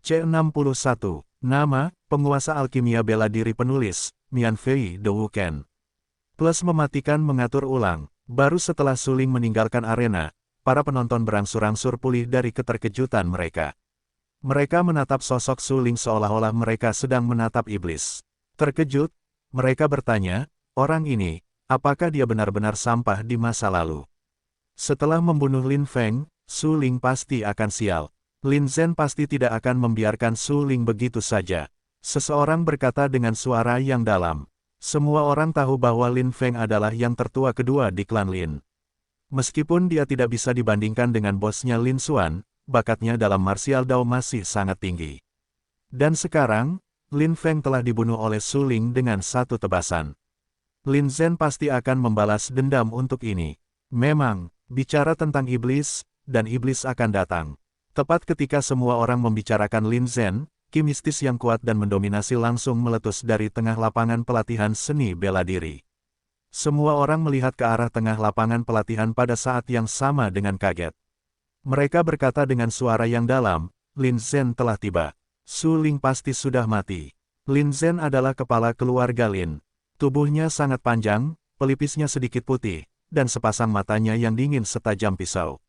C61. Nama, penguasa alkimia bela diri penulis, Mianfei The Wuken. Plus mematikan mengatur ulang. Baru setelah Su Ling meninggalkan arena, para penonton berangsur-angsur pulih dari keterkejutan mereka. Mereka menatap sosok Su Ling seolah-olah mereka sedang menatap iblis. Terkejut, mereka bertanya, orang ini, apakah dia benar-benar sampah di masa lalu? Setelah membunuh Lin Feng, Su Ling pasti akan sial. Lin Zhen pasti tidak akan membiarkan Su Ling begitu saja. Seseorang berkata dengan suara yang dalam. Semua orang tahu bahwa Lin Feng adalah yang tertua kedua di klan Lin. Meskipun dia tidak bisa dibandingkan dengan bosnya Lin Xuan, bakatnya dalam martial Dao masih sangat tinggi. Dan sekarang, Lin Feng telah dibunuh oleh Su Ling dengan satu tebasan. Lin Zhen pasti akan membalas dendam untuk ini. Memang, bicara tentang iblis, dan iblis akan datang. Tepat ketika semua orang membicarakan Lin Zhen, ki mistis yang kuat dan mendominasi langsung meletus dari tengah lapangan pelatihan seni bela diri. Semua orang melihat ke arah tengah lapangan pelatihan pada saat yang sama dengan kaget. Mereka berkata dengan suara yang dalam, Lin Zhen telah tiba. Su Ling pasti sudah mati. Lin Zhen adalah kepala keluarga Lin. Tubuhnya sangat panjang, pelipisnya sedikit putih, dan sepasang matanya yang dingin setajam pisau.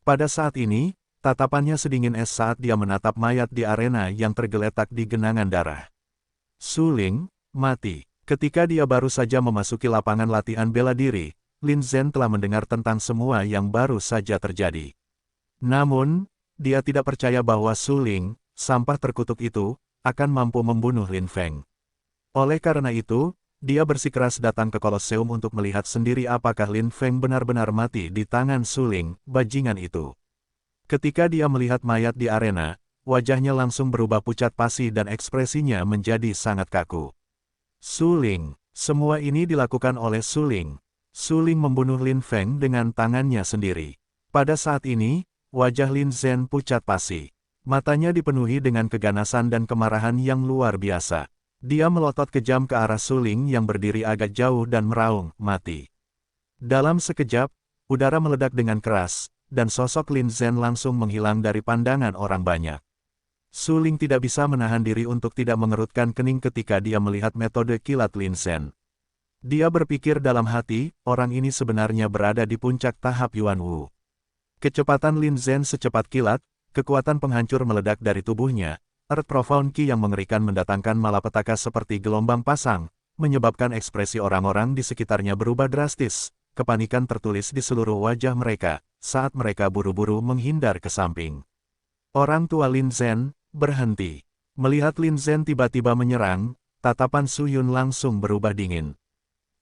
Pada saat ini, tatapannya sedingin es saat dia menatap mayat di arena yang tergeletak di genangan darah. Su Ling mati. Ketika dia baru saja memasuki lapangan latihan bela diri, Lin Zhen telah mendengar tentang semua yang baru saja terjadi. Namun, dia tidak percaya bahwa Su Ling, sampah terkutuk itu, akan mampu membunuh Lin Feng. Oleh karena itu, dia bersikeras datang ke Kolosseum untuk melihat sendiri apakah Lin Feng benar-benar mati di tangan Su Ling, bajingan itu. Ketika dia melihat mayat di arena, wajahnya langsung berubah pucat pasi dan ekspresinya menjadi sangat kaku. Su Ling, semua ini dilakukan oleh Su Ling. Su Ling membunuh Lin Feng dengan tangannya sendiri. Pada saat ini, wajah Lin Zhen pucat pasi. Matanya dipenuhi dengan keganasan dan kemarahan yang luar biasa. Dia melotot kejam ke arah Su Ling yang berdiri agak jauh dan meraung, mati. Dalam sekejap, udara meledak dengan keras, dan sosok Lin Zhen langsung menghilang dari pandangan orang banyak. Su Ling tidak bisa menahan diri untuk tidak mengerutkan kening ketika dia melihat metode kilat Lin Zhen. Dia berpikir dalam hati, orang ini sebenarnya berada di puncak tahap Yuan Wu. Kecepatan Lin Zhen secepat kilat, kekuatan penghancur meledak dari tubuhnya, Earth Profound Ki yang mengerikan mendatangkan malapetaka seperti gelombang pasang, menyebabkan ekspresi orang-orang di sekitarnya berubah drastis. Kepanikan tertulis di seluruh wajah mereka, saat mereka buru-buru menghindar ke samping. Orang tua Lin Zhen berhenti. Melihat Lin Zhen tiba-tiba menyerang, tatapan Su Yun langsung berubah dingin.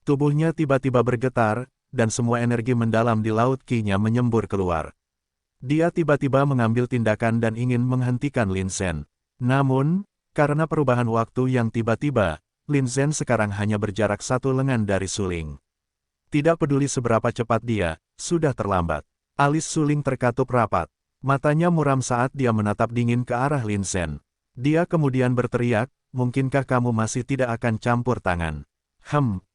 Tubuhnya tiba-tiba bergetar, dan semua energi mendalam di laut Qi-nya menyembur keluar. Dia tiba-tiba mengambil tindakan dan ingin menghentikan Lin Zhen. Namun, karena perubahan waktu yang tiba-tiba, Lin Zhen sekarang hanya berjarak satu lengan dari Su Ling. Tidak peduli seberapa cepat dia, sudah terlambat. Alis Su Ling terkatup rapat. Matanya muram saat dia menatap dingin ke arah Lin Zhen. Dia kemudian berteriak, mungkinkah kamu masih tidak akan campur tangan?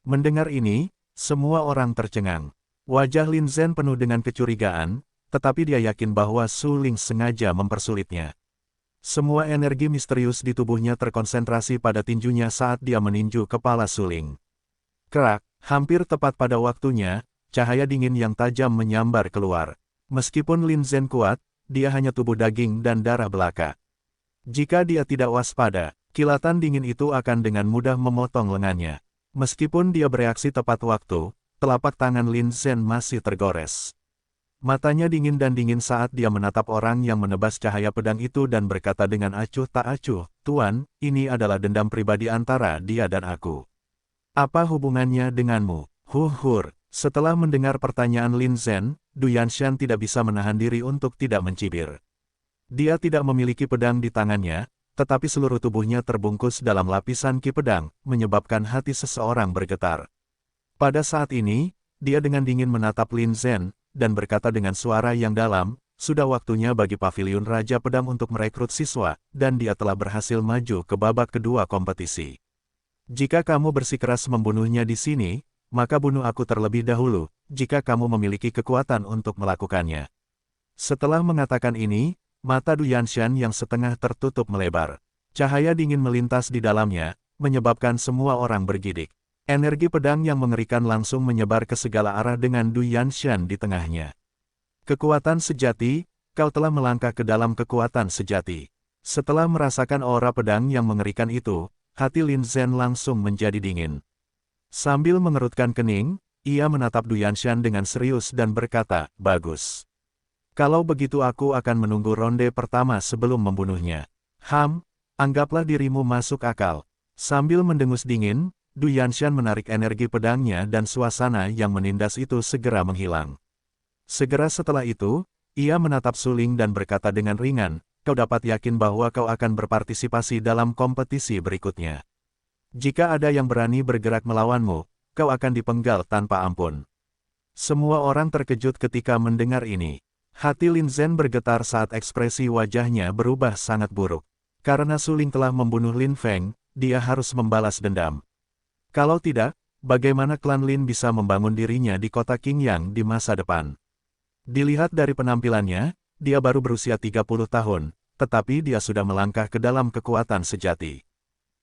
Mendengar ini, semua orang tercengang. Wajah Lin Zhen penuh dengan kecurigaan, tetapi dia yakin bahwa Su Ling sengaja mempersulitnya. Semua energi misterius di tubuhnya terkonsentrasi pada tinjunya saat dia meninju kepala Su Ling. Kerak, hampir tepat pada waktunya, cahaya dingin yang tajam menyambar keluar. Meskipun Lin Zhen kuat, dia hanya tubuh daging dan darah belaka. Jika dia tidak waspada, kilatan dingin itu akan dengan mudah memotong lengannya. Meskipun dia bereaksi tepat waktu, telapak tangan Lin Zhen masih tergores. Matanya dingin dan dingin saat dia menatap orang yang menebas cahaya pedang itu dan berkata dengan acuh tak acuh, Tuan, ini adalah dendam pribadi antara dia dan aku. Apa hubungannya denganmu? Setelah mendengar pertanyaan Lin Zhen, Du Yanshan tidak bisa menahan diri untuk tidak mencibir. Dia tidak memiliki pedang di tangannya, tetapi seluruh tubuhnya terbungkus dalam lapisan ki pedang, menyebabkan hati seseorang bergetar. Pada saat ini, dia dengan dingin menatap Lin Zhen, dan berkata dengan suara yang dalam, sudah waktunya bagi Paviliun Raja Pedang untuk merekrut siswa, dan dia telah berhasil maju ke babak kedua kompetisi. Jika kamu bersikeras membunuhnya di sini, maka bunuh aku terlebih dahulu, jika kamu memiliki kekuatan untuk melakukannya. Setelah mengatakan ini, mata Du Yanshan yang setengah tertutup melebar. Cahaya dingin melintas di dalamnya, menyebabkan semua orang bergidik. Energi pedang yang mengerikan langsung menyebar ke segala arah dengan Du Yanshan di tengahnya. Kekuatan sejati, kau telah melangkah ke dalam kekuatan sejati. Setelah merasakan aura pedang yang mengerikan itu, hati Lin Zhen langsung menjadi dingin. Sambil mengerutkan kening, ia menatap Du Yanshan dengan serius dan berkata, "Bagus. Kalau begitu aku akan menunggu ronde pertama sebelum membunuhnya." Anggaplah dirimu masuk akal." Sambil mendengus dingin, Du Yanshan menarik energi pedangnya dan suasana yang menindas itu segera menghilang. Segera setelah itu, ia menatap Suling dan berkata dengan ringan, "Kau dapat yakin bahwa kau akan berpartisipasi dalam kompetisi berikutnya. Jika ada yang berani bergerak melawanmu, kau akan dipenggal tanpa ampun." Semua orang terkejut ketika mendengar ini. Hati Lin Zhen bergetar saat ekspresi wajahnya berubah sangat buruk. Karena Suling telah membunuh Lin Feng, dia harus membalas dendam. Kalau tidak, bagaimana klan Lin bisa membangun dirinya di kota Qingyang di masa depan? Dilihat dari penampilannya, dia baru berusia 30 tahun, tetapi dia sudah melangkah ke dalam kekuatan sejati.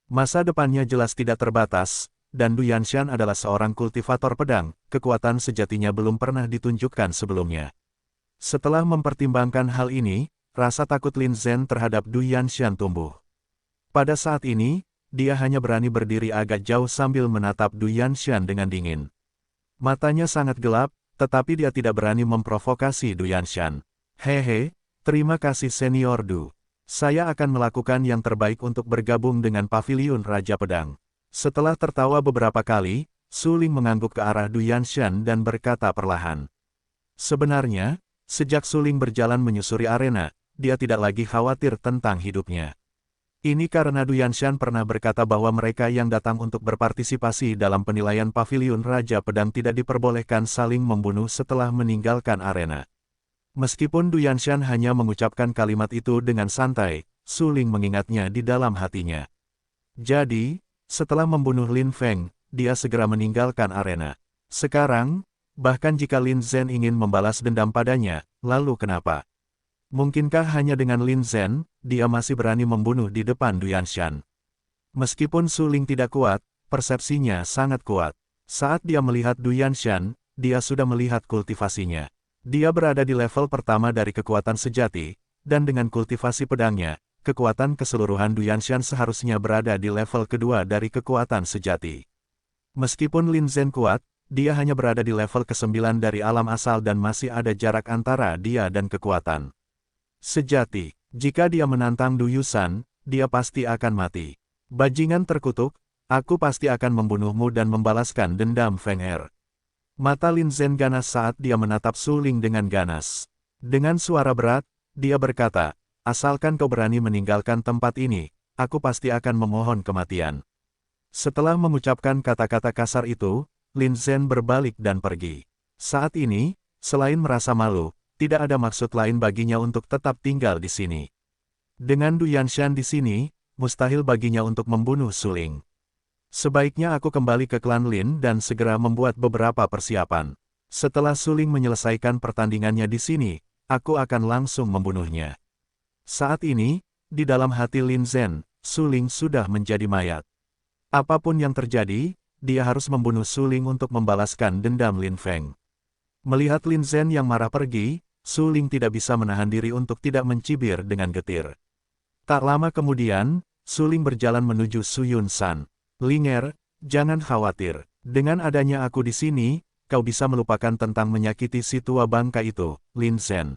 Masa depannya jelas tidak terbatas, dan Du Yanshan adalah seorang kultivator pedang, kekuatan sejatinya belum pernah ditunjukkan sebelumnya. Setelah mempertimbangkan hal ini, rasa takut Lin Zhen terhadap Du Yanshan tumbuh. Pada saat ini, dia hanya berani berdiri agak jauh sambil menatap Du Yanshan dengan dingin. Matanya sangat gelap, tetapi dia tidak berani memprovokasi Du Yanshan. "Hehe, terima kasih Senior Du. Saya akan melakukan yang terbaik untuk bergabung dengan Paviliun Raja Pedang." Setelah tertawa beberapa kali, Suling mengangguk ke arah Du Yanshan dan berkata perlahan. Sebenarnya, sejak Suling berjalan menyusuri arena, dia tidak lagi khawatir tentang hidupnya. Ini karena Du Yanshan pernah berkata bahwa mereka yang datang untuk berpartisipasi dalam penilaian Paviliun Raja Pedang tidak diperbolehkan saling membunuh setelah meninggalkan arena. Meskipun Du Yanshan hanya mengucapkan kalimat itu dengan santai, Suling mengingatnya di dalam hatinya. Jadi, setelah membunuh Lin Feng, dia segera meninggalkan arena. Sekarang, bahkan jika Lin Zhen ingin membalas dendam padanya, lalu kenapa? Mungkinkah hanya dengan Lin Zhen, dia masih berani membunuh di depan Du Yanshan? Meskipun Suling tidak kuat, persepsinya sangat kuat. Saat dia melihat Du Yanshan, dia sudah melihat kultivasinya. Dia berada di level pertama dari kekuatan sejati, dan dengan kultivasi pedangnya, kekuatan keseluruhan Du Yanshan seharusnya berada di level kedua dari kekuatan sejati. Meskipun Lin Zhen kuat, dia hanya berada di level ke-9 dari alam asal dan masih ada jarak antara dia dan kekuatan sejati. Jika dia menantang Du Yusan, dia pasti akan mati. Bajingan terkutuk, aku pasti akan membunuhmu dan membalaskan dendam Feng Er. Mata Lin Zhen ganas saat dia menatap Suling dengan ganas. Dengan suara berat, dia berkata, "Asalkan kau berani meninggalkan tempat ini, aku pasti akan memohon kematian." Setelah mengucapkan kata-kata kasar itu, Lin Zhen berbalik dan pergi. Saat ini, selain merasa malu, tidak ada maksud lain baginya untuk tetap tinggal di sini. Dengan Du Yanshan di sini, mustahil baginya untuk membunuh Suling. Sebaiknya aku kembali ke klan Lin dan segera membuat beberapa persiapan. Setelah Suling menyelesaikan pertandingannya di sini, aku akan langsung membunuhnya. Saat ini, di dalam hati Lin Zhen, Suling sudah menjadi mayat. Apapun yang terjadi, dia harus membunuh Suling untuk membalaskan dendam Lin Feng. Melihat Lin Zhen yang marah pergi, Suling tidak bisa menahan diri untuk tidak mencibir dengan getir. Tak lama kemudian, Suling berjalan menuju Su Yun San. "Linger, jangan khawatir. Dengan adanya aku di sini, kau bisa melupakan tentang menyakiti si tua bangka itu, Lin Zhen."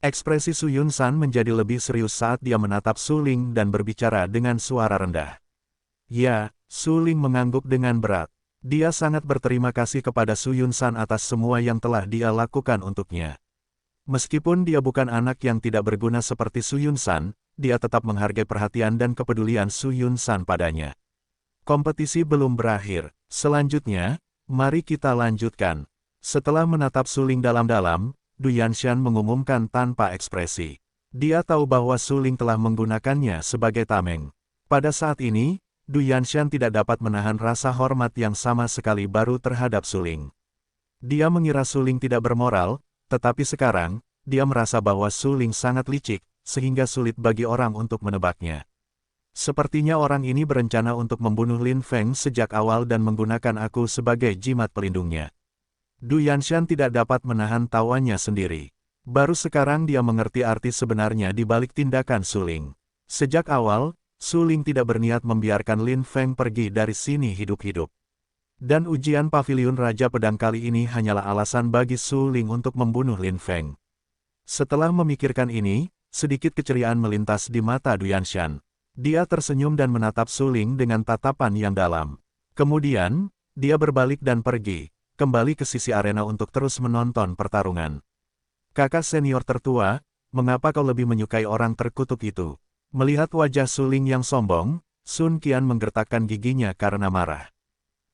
Ekspresi Su Yun San menjadi lebih serius saat dia menatap Suling dan berbicara dengan suara rendah. "Ya," Suling mengangguk dengan berat. Dia sangat berterima kasih kepada Su Yun San atas semua yang telah dia lakukan untuknya. Meskipun dia bukan anak yang tidak berguna seperti Su Yun San, dia tetap menghargai perhatian dan kepedulian Su Yun San padanya. Kompetisi belum berakhir. Selanjutnya, mari kita lanjutkan. Setelah menatap Suling dalam-dalam, Du Yanshan mengumumkan tanpa ekspresi. Dia tahu bahwa Suling telah menggunakannya sebagai tameng. Pada saat ini, Du Yanshan tidak dapat menahan rasa hormat yang sama sekali baru terhadap Suling. Dia mengira Suling tidak bermoral, tetapi sekarang, dia merasa bahwa Suling sangat licik, sehingga sulit bagi orang untuk menebaknya. Sepertinya orang ini berencana untuk membunuh Lin Feng sejak awal dan menggunakan aku sebagai jimat pelindungnya. Du Yanshan tidak dapat menahan tawanya sendiri. Baru sekarang dia mengerti arti sebenarnya di balik tindakan Su Ling. Sejak awal, Su Ling tidak berniat membiarkan Lin Feng pergi dari sini hidup-hidup. Dan ujian Paviliun Raja Pedang kali ini hanyalah alasan bagi Su Ling untuk membunuh Lin Feng. Setelah memikirkan ini, sedikit keceriaan melintas di mata Du Yanshan. Dia tersenyum dan menatap Su Ling dengan tatapan yang dalam. Kemudian, dia berbalik dan pergi, kembali ke sisi arena untuk terus menonton pertarungan. Kakak senior tertua, mengapa kau lebih menyukai orang terkutuk itu? Melihat wajah Su Ling yang sombong, Sun Qian menggertakkan giginya karena marah.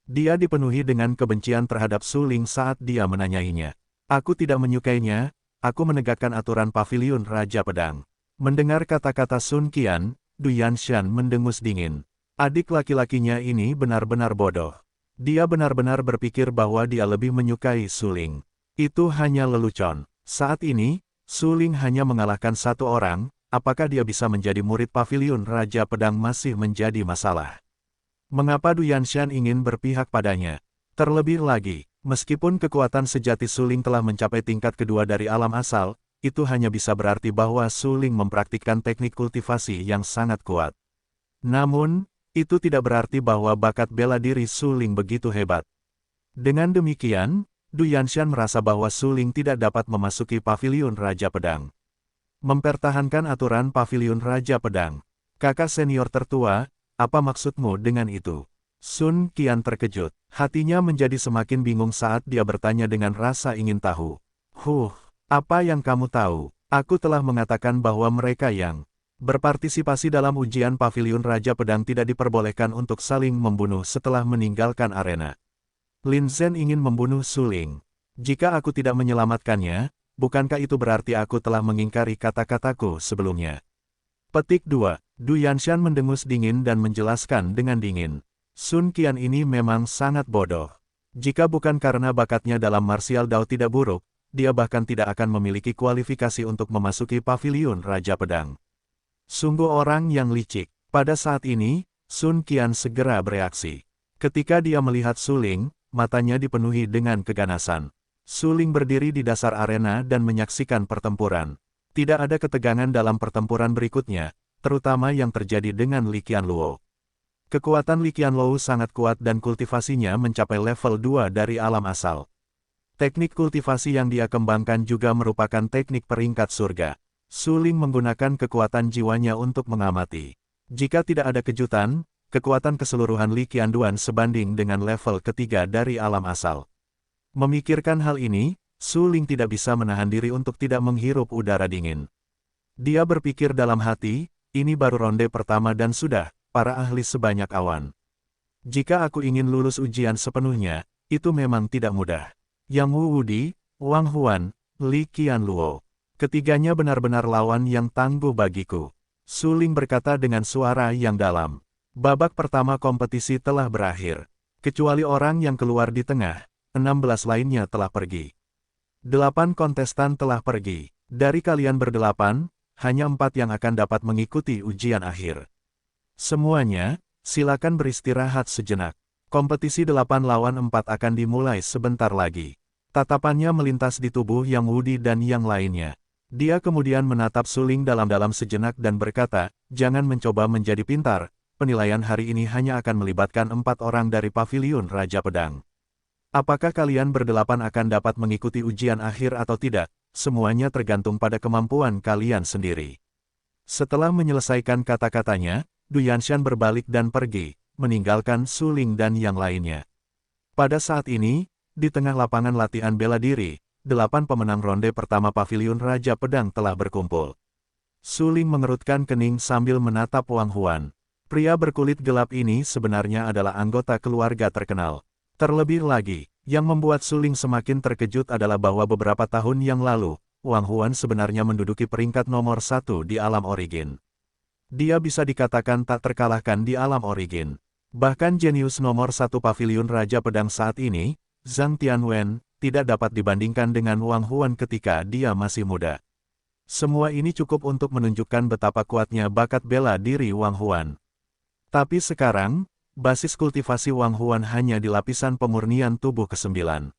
Dia dipenuhi dengan kebencian terhadap Su Ling saat dia menanyainya. Aku tidak menyukainya, aku menegakkan aturan Paviliun Raja Pedang. Mendengar kata-kata Sun Qian, Du Yanshan mendengus dingin. Adik laki-lakinya ini benar-benar bodoh. Dia benar-benar berpikir bahwa dia lebih menyukai Su Ling. Itu hanya lelucon. Saat ini, Su Ling hanya mengalahkan satu orang, apakah dia bisa menjadi murid Paviliun Raja Pedang masih menjadi masalah. Mengapa Du Yanshan ingin berpihak padanya? Terlebih lagi, meskipun kekuatan sejati Su Ling telah mencapai tingkat kedua dari alam asal, itu hanya bisa berarti bahwa Su Ling mempraktikkan teknik kultivasi yang sangat kuat. Namun, itu tidak berarti bahwa bakat bela diri Su Ling begitu hebat. Dengan demikian, Du Yanshan merasa bahwa Su Ling tidak dapat memasuki Paviliun Raja Pedang. Mempertahankan aturan Paviliun Raja Pedang. Kakak senior tertua, apa maksudmu dengan itu? Sun Qian terkejut. Hatinya menjadi semakin bingung saat dia bertanya dengan rasa ingin tahu. Apa yang kamu tahu? Aku telah mengatakan bahwa mereka yang berpartisipasi dalam ujian Paviliun Raja Pedang tidak diperbolehkan untuk saling membunuh setelah meninggalkan arena. Lin Zhen ingin membunuh Su Ling. Jika aku tidak menyelamatkannya, bukankah itu berarti aku telah mengingkari kata-kataku sebelumnya? Petik 2. Du Yanshan mendengus dingin dan menjelaskan dengan dingin. Sun Qian ini memang sangat bodoh. Jika bukan karena bakatnya dalam martial Dao tidak buruk, dia bahkan tidak akan memiliki kualifikasi untuk memasuki Paviliun Raja Pedang. Sungguh orang yang licik. Pada saat ini, Sun Qian segera bereaksi. Ketika dia melihat Su Ling, matanya dipenuhi dengan keganasan. Su Ling berdiri di dasar arena dan menyaksikan pertempuran. Tidak ada ketegangan dalam pertempuran berikutnya, terutama yang terjadi dengan Li Qianluo. Kekuatan Li Qianluo sangat kuat dan kultivasinya mencapai level 2 dari alam asal. Teknik kultivasi yang dia kembangkan juga merupakan teknik peringkat surga. Su Ling menggunakan kekuatan jiwanya untuk mengamati. Jika tidak ada kejutan, kekuatan keseluruhan Li Qianduan sebanding dengan level ketiga dari alam asal. Memikirkan hal ini, Su Ling tidak bisa menahan diri untuk tidak menghirup udara dingin. Dia berpikir dalam hati, ini baru ronde pertama dan sudah, para ahli sebanyak awan. Jika aku ingin lulus ujian sepenuhnya, itu memang tidak mudah. Yang Wu Wudi, Wang Huan, Li Qianluo. Ketiganya benar-benar lawan yang tangguh bagiku. Su Ling berkata dengan suara yang dalam. Babak pertama kompetisi telah berakhir. Kecuali orang yang keluar di tengah, 16 lainnya telah pergi. 8 kontestan telah pergi. Dari kalian berdelapan, hanya 4 yang akan dapat mengikuti ujian akhir. Semuanya, silakan beristirahat sejenak. Kompetisi 8 lawan 4 akan dimulai sebentar lagi. Tatapannya melintas di tubuh Yang Wudi dan yang lainnya. Dia kemudian menatap Su Ling dalam-dalam sejenak dan berkata, jangan mencoba menjadi pintar, penilaian hari ini hanya akan melibatkan 4 orang dari Paviliun Raja Pedang. Apakah kalian berdelapan akan dapat mengikuti ujian akhir atau tidak, semuanya tergantung pada kemampuan kalian sendiri. Setelah menyelesaikan kata-katanya, Du Yanshan berbalik dan pergi, meninggalkan Su Ling dan yang lainnya. Pada saat ini, di tengah lapangan latihan bela diri, 8 pemenang ronde pertama Paviliun Raja Pedang telah berkumpul. Su Ling mengerutkan kening sambil menatap Wang Huan. Pria berkulit gelap ini sebenarnya adalah anggota keluarga terkenal. Terlebih lagi, yang membuat Su Ling semakin terkejut adalah bahwa beberapa tahun yang lalu, Wang Huan sebenarnya menduduki peringkat nomor 1 di alam origin. Dia bisa dikatakan tak terkalahkan di alam origin. Bahkan jenius nomor 1 Paviliun Raja Pedang saat ini, Zhang Tianwen, tidak dapat dibandingkan dengan Wang Huan ketika dia masih muda. Semua ini cukup untuk menunjukkan betapa kuatnya bakat bela diri Wang Huan. Tapi sekarang, basis kultivasi Wang Huan hanya di lapisan pemurnian tubuh ke-9.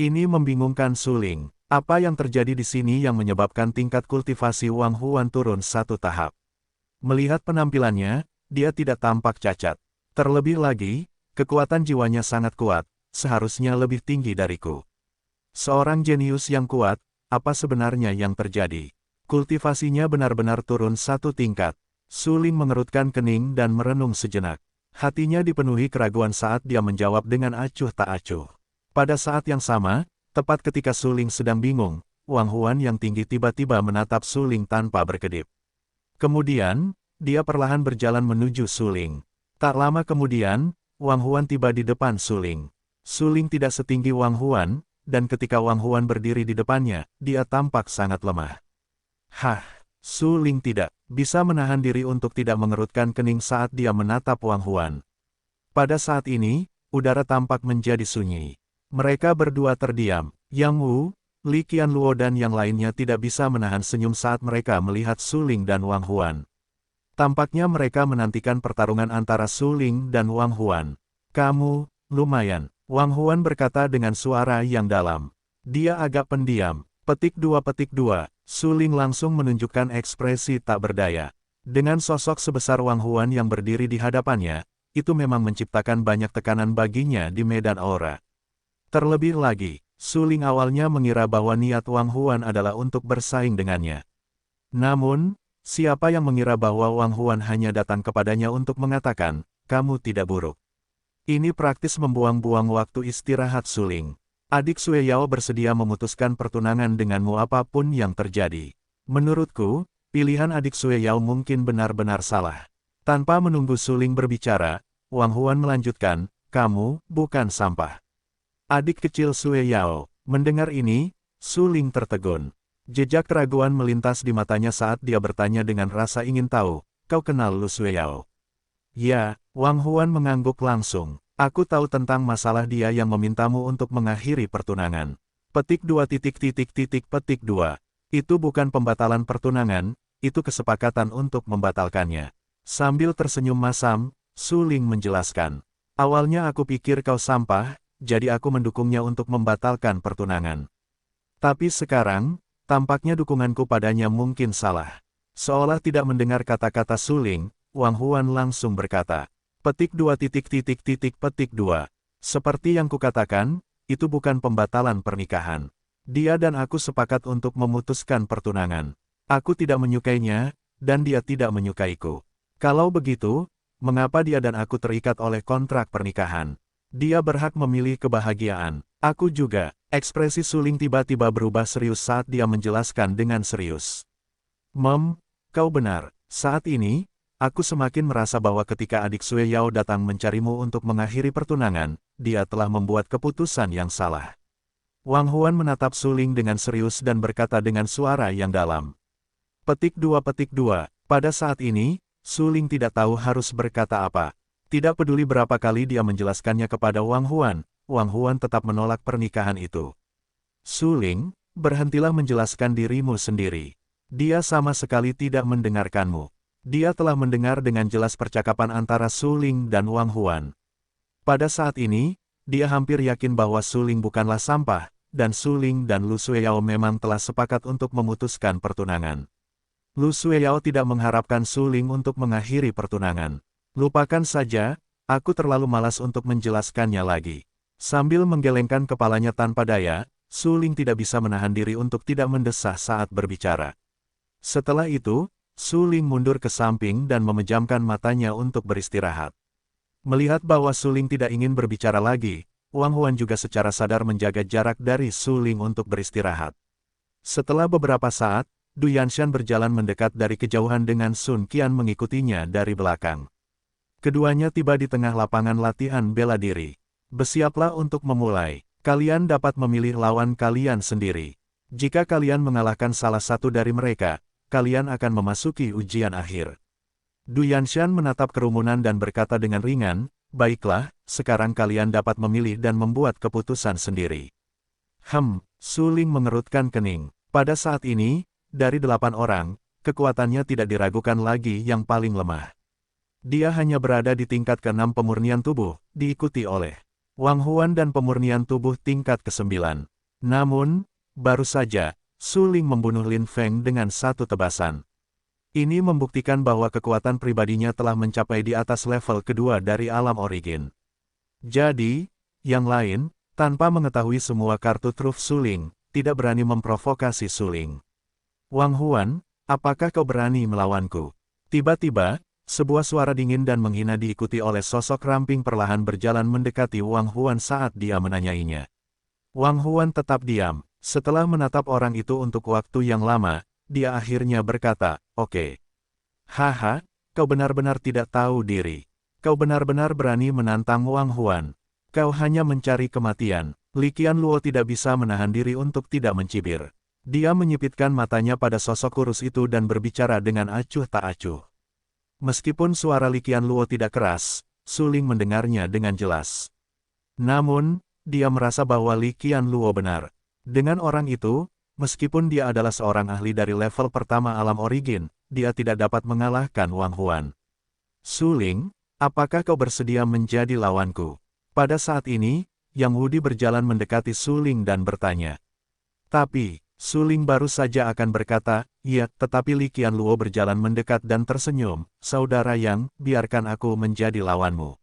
Ini membingungkan Su Ling. Apa yang terjadi di sini yang menyebabkan tingkat kultivasi Wang Huan turun satu tahap? Melihat penampilannya, dia tidak tampak cacat. Terlebih lagi, kekuatan jiwanya sangat kuat, seharusnya lebih tinggi dariku. Seorang jenius yang kuat, apa sebenarnya yang terjadi? Kultivasinya benar-benar turun satu tingkat. Su Ling mengerutkan kening dan merenung sejenak. Hatinya dipenuhi keraguan saat dia menjawab dengan acuh tak acuh. Pada saat yang sama, tepat ketika Su Ling sedang bingung, Wang Huan yang tinggi tiba-tiba menatap Su Ling tanpa berkedip. Kemudian, dia perlahan berjalan menuju Su Ling. Tak lama kemudian, Wang Huan tiba di depan Su Ling. Su Ling tidak setinggi Wang Huan, dan ketika Wang Huan berdiri di depannya, dia tampak sangat lemah. Hah, Su Ling tidak bisa menahan diri untuk tidak mengerutkan kening saat dia menatap Wang Huan. Pada saat ini, udara tampak menjadi sunyi. Mereka berdua terdiam. Yang Wu, Li Qianluo dan yang lainnya tidak bisa menahan senyum saat mereka melihat Su Ling dan Wang Huan. Tampaknya mereka menantikan pertarungan antara Su Ling dan Wang Huan. Kamu, lumayan, Wang Huan berkata dengan suara yang dalam. Dia agak pendiam. Petik 2. Su Ling langsung menunjukkan ekspresi tak berdaya. Dengan sosok sebesar Wang Huan yang berdiri di hadapannya, itu memang menciptakan banyak tekanan baginya di medan aura. Terlebih lagi, Su Ling awalnya mengira bahwa niat Wang Huan adalah untuk bersaing dengannya. Namun, siapa yang mengira bahwa Wang Huan hanya datang kepadanya untuk mengatakan, kamu tidak buruk. Ini praktis membuang-buang waktu istirahat Su Ling. Adik Sue Yao bersedia memutuskan pertunangan denganmu apapun yang terjadi. Menurutku, pilihan adik Sue Yao mungkin benar-benar salah. Tanpa menunggu Su Ling berbicara, Wang Huan melanjutkan, kamu bukan sampah. Adik kecil Sue Yao. Mendengar ini, Su Ling tertegun. Jejak keraguan melintas di matanya saat dia bertanya dengan rasa ingin tahu, kau kenal Lu Sue Yao? Ya, Wang Huan mengangguk langsung. Aku tahu tentang masalah dia yang memintamu untuk mengakhiri pertunangan. Petik 2. Petik 2. Itu bukan pembatalan pertunangan, itu kesepakatan untuk membatalkannya. Sambil tersenyum masam, Su Ling menjelaskan. Awalnya aku pikir kau sampah, jadi aku mendukungnya untuk membatalkan pertunangan. Tapi sekarang, tampaknya dukunganku padanya mungkin salah. Seolah tidak mendengar kata-kata Su Ling, Wang Huan langsung berkata. Petik 2. Petik 2. Seperti yang kukatakan, itu bukan pembatalan pernikahan. Dia dan aku sepakat untuk memutuskan pertunangan. Aku tidak menyukainya, dan dia tidak menyukaiku. Kalau begitu, mengapa dia dan aku terikat oleh kontrak pernikahan? Dia berhak memilih kebahagiaan. Aku juga. Ekspresi Su Ling tiba-tiba berubah serius saat dia menjelaskan dengan serius. Kau benar. Saat ini, aku semakin merasa bahwa ketika adik Sue Yao datang mencarimu untuk mengakhiri pertunangan, dia telah membuat keputusan yang salah. Wang Huan menatap Su Ling dengan serius dan berkata dengan suara yang dalam. Petik 2. Pada saat ini, Su Ling tidak tahu harus berkata apa. Tidak peduli berapa kali dia menjelaskannya kepada Wang Huan tetap menolak pernikahan itu. Su Ling, berhentilah menjelaskan dirimu sendiri. Dia sama sekali tidak mendengarkanmu. Dia telah mendengar dengan jelas percakapan antara Su Ling dan Wang Huan. Pada saat ini, dia hampir yakin bahwa Su Ling bukanlah sampah, dan Su Ling dan Lu Sueyao memang telah sepakat untuk memutuskan pertunangan. Lu Sueyao tidak mengharapkan Su Ling untuk mengakhiri pertunangan. Lupakan saja, aku terlalu malas untuk menjelaskannya lagi. Sambil menggelengkan kepalanya tanpa daya, Su Ling tidak bisa menahan diri untuk tidak mendesah saat berbicara. Setelah itu, Su Ling mundur ke samping dan memejamkan matanya untuk beristirahat. Melihat bahwa Su Ling tidak ingin berbicara lagi, Wang Huan juga secara sadar menjaga jarak dari Su Ling untuk beristirahat. Setelah beberapa saat, Du Yanshan berjalan mendekat dari kejauhan dengan Sun Qian mengikutinya dari belakang. Keduanya tiba di tengah lapangan latihan bela diri. Bersiaplah untuk memulai. Kalian dapat memilih lawan kalian sendiri. Jika kalian mengalahkan salah satu dari mereka, kalian akan memasuki ujian akhir. Du Yanshan menatap kerumunan dan berkata dengan ringan, baiklah, sekarang kalian dapat memilih dan membuat keputusan sendiri. Su Ling mengerutkan kening. Pada saat ini, dari 8 orang, kekuatannya tidak diragukan lagi yang paling lemah. Dia hanya berada di tingkat ke-6 pemurnian tubuh, diikuti oleh Wang Huan dan pemurnian tubuh tingkat ke-9. Namun, baru saja, Su Ling membunuh Lin Feng dengan satu tebasan. Ini membuktikan bahwa kekuatan pribadinya telah mencapai di atas level kedua dari alam origin. Jadi, yang lain, tanpa mengetahui semua kartu truf Su Ling, tidak berani memprovokasi Su Ling. Wang Huan, apakah kau berani melawanku? Tiba-tiba, sebuah suara dingin dan menghina diikuti oleh sosok ramping perlahan berjalan mendekati Wang Huan saat dia menanyainya. Wang Huan tetap diam. Setelah menatap orang itu untuk waktu yang lama, dia akhirnya berkata, "Oke. Haha, kau benar-benar tidak tahu diri. Kau benar-benar berani menantang Wang Huan. Kau hanya mencari kematian." Li Qianluo tidak bisa menahan diri untuk tidak mencibir. Dia menyipitkan matanya pada sosok kurus itu dan berbicara dengan acuh tak acuh. Meskipun suara Li Qianluo tidak keras, Su Ling mendengarnya dengan jelas. Namun, dia merasa bahwa Li Qianluo benar. Dengan orang itu, meskipun dia adalah seorang ahli dari level pertama alam origin, dia tidak dapat mengalahkan Wang Huan. Su Ling, apakah kau bersedia menjadi lawanku? Pada saat ini, Yang Wudi berjalan mendekati Su Ling dan bertanya. Tapi, Su Ling baru saja akan berkata, "Ya," tetapi Li Qianluo berjalan mendekat dan tersenyum, "Saudara Yang, biarkan aku menjadi lawanmu."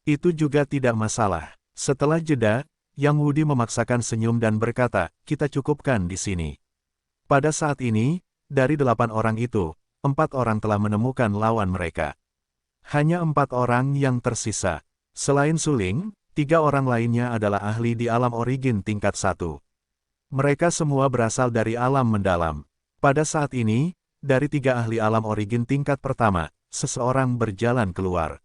Itu juga tidak masalah. Setelah jeda, Yang Wudi memaksakan senyum dan berkata, "Kita cukupkan di sini." Pada saat ini, dari 8 orang itu, 4 orang telah menemukan lawan mereka. Hanya 4 orang yang tersisa. Selain Su Ling, 3 orang lainnya adalah ahli di alam origin tingkat 1. Mereka semua berasal dari alam mendalam. Pada saat ini, dari 3 ahli alam origin tingkat pertama, seseorang berjalan keluar.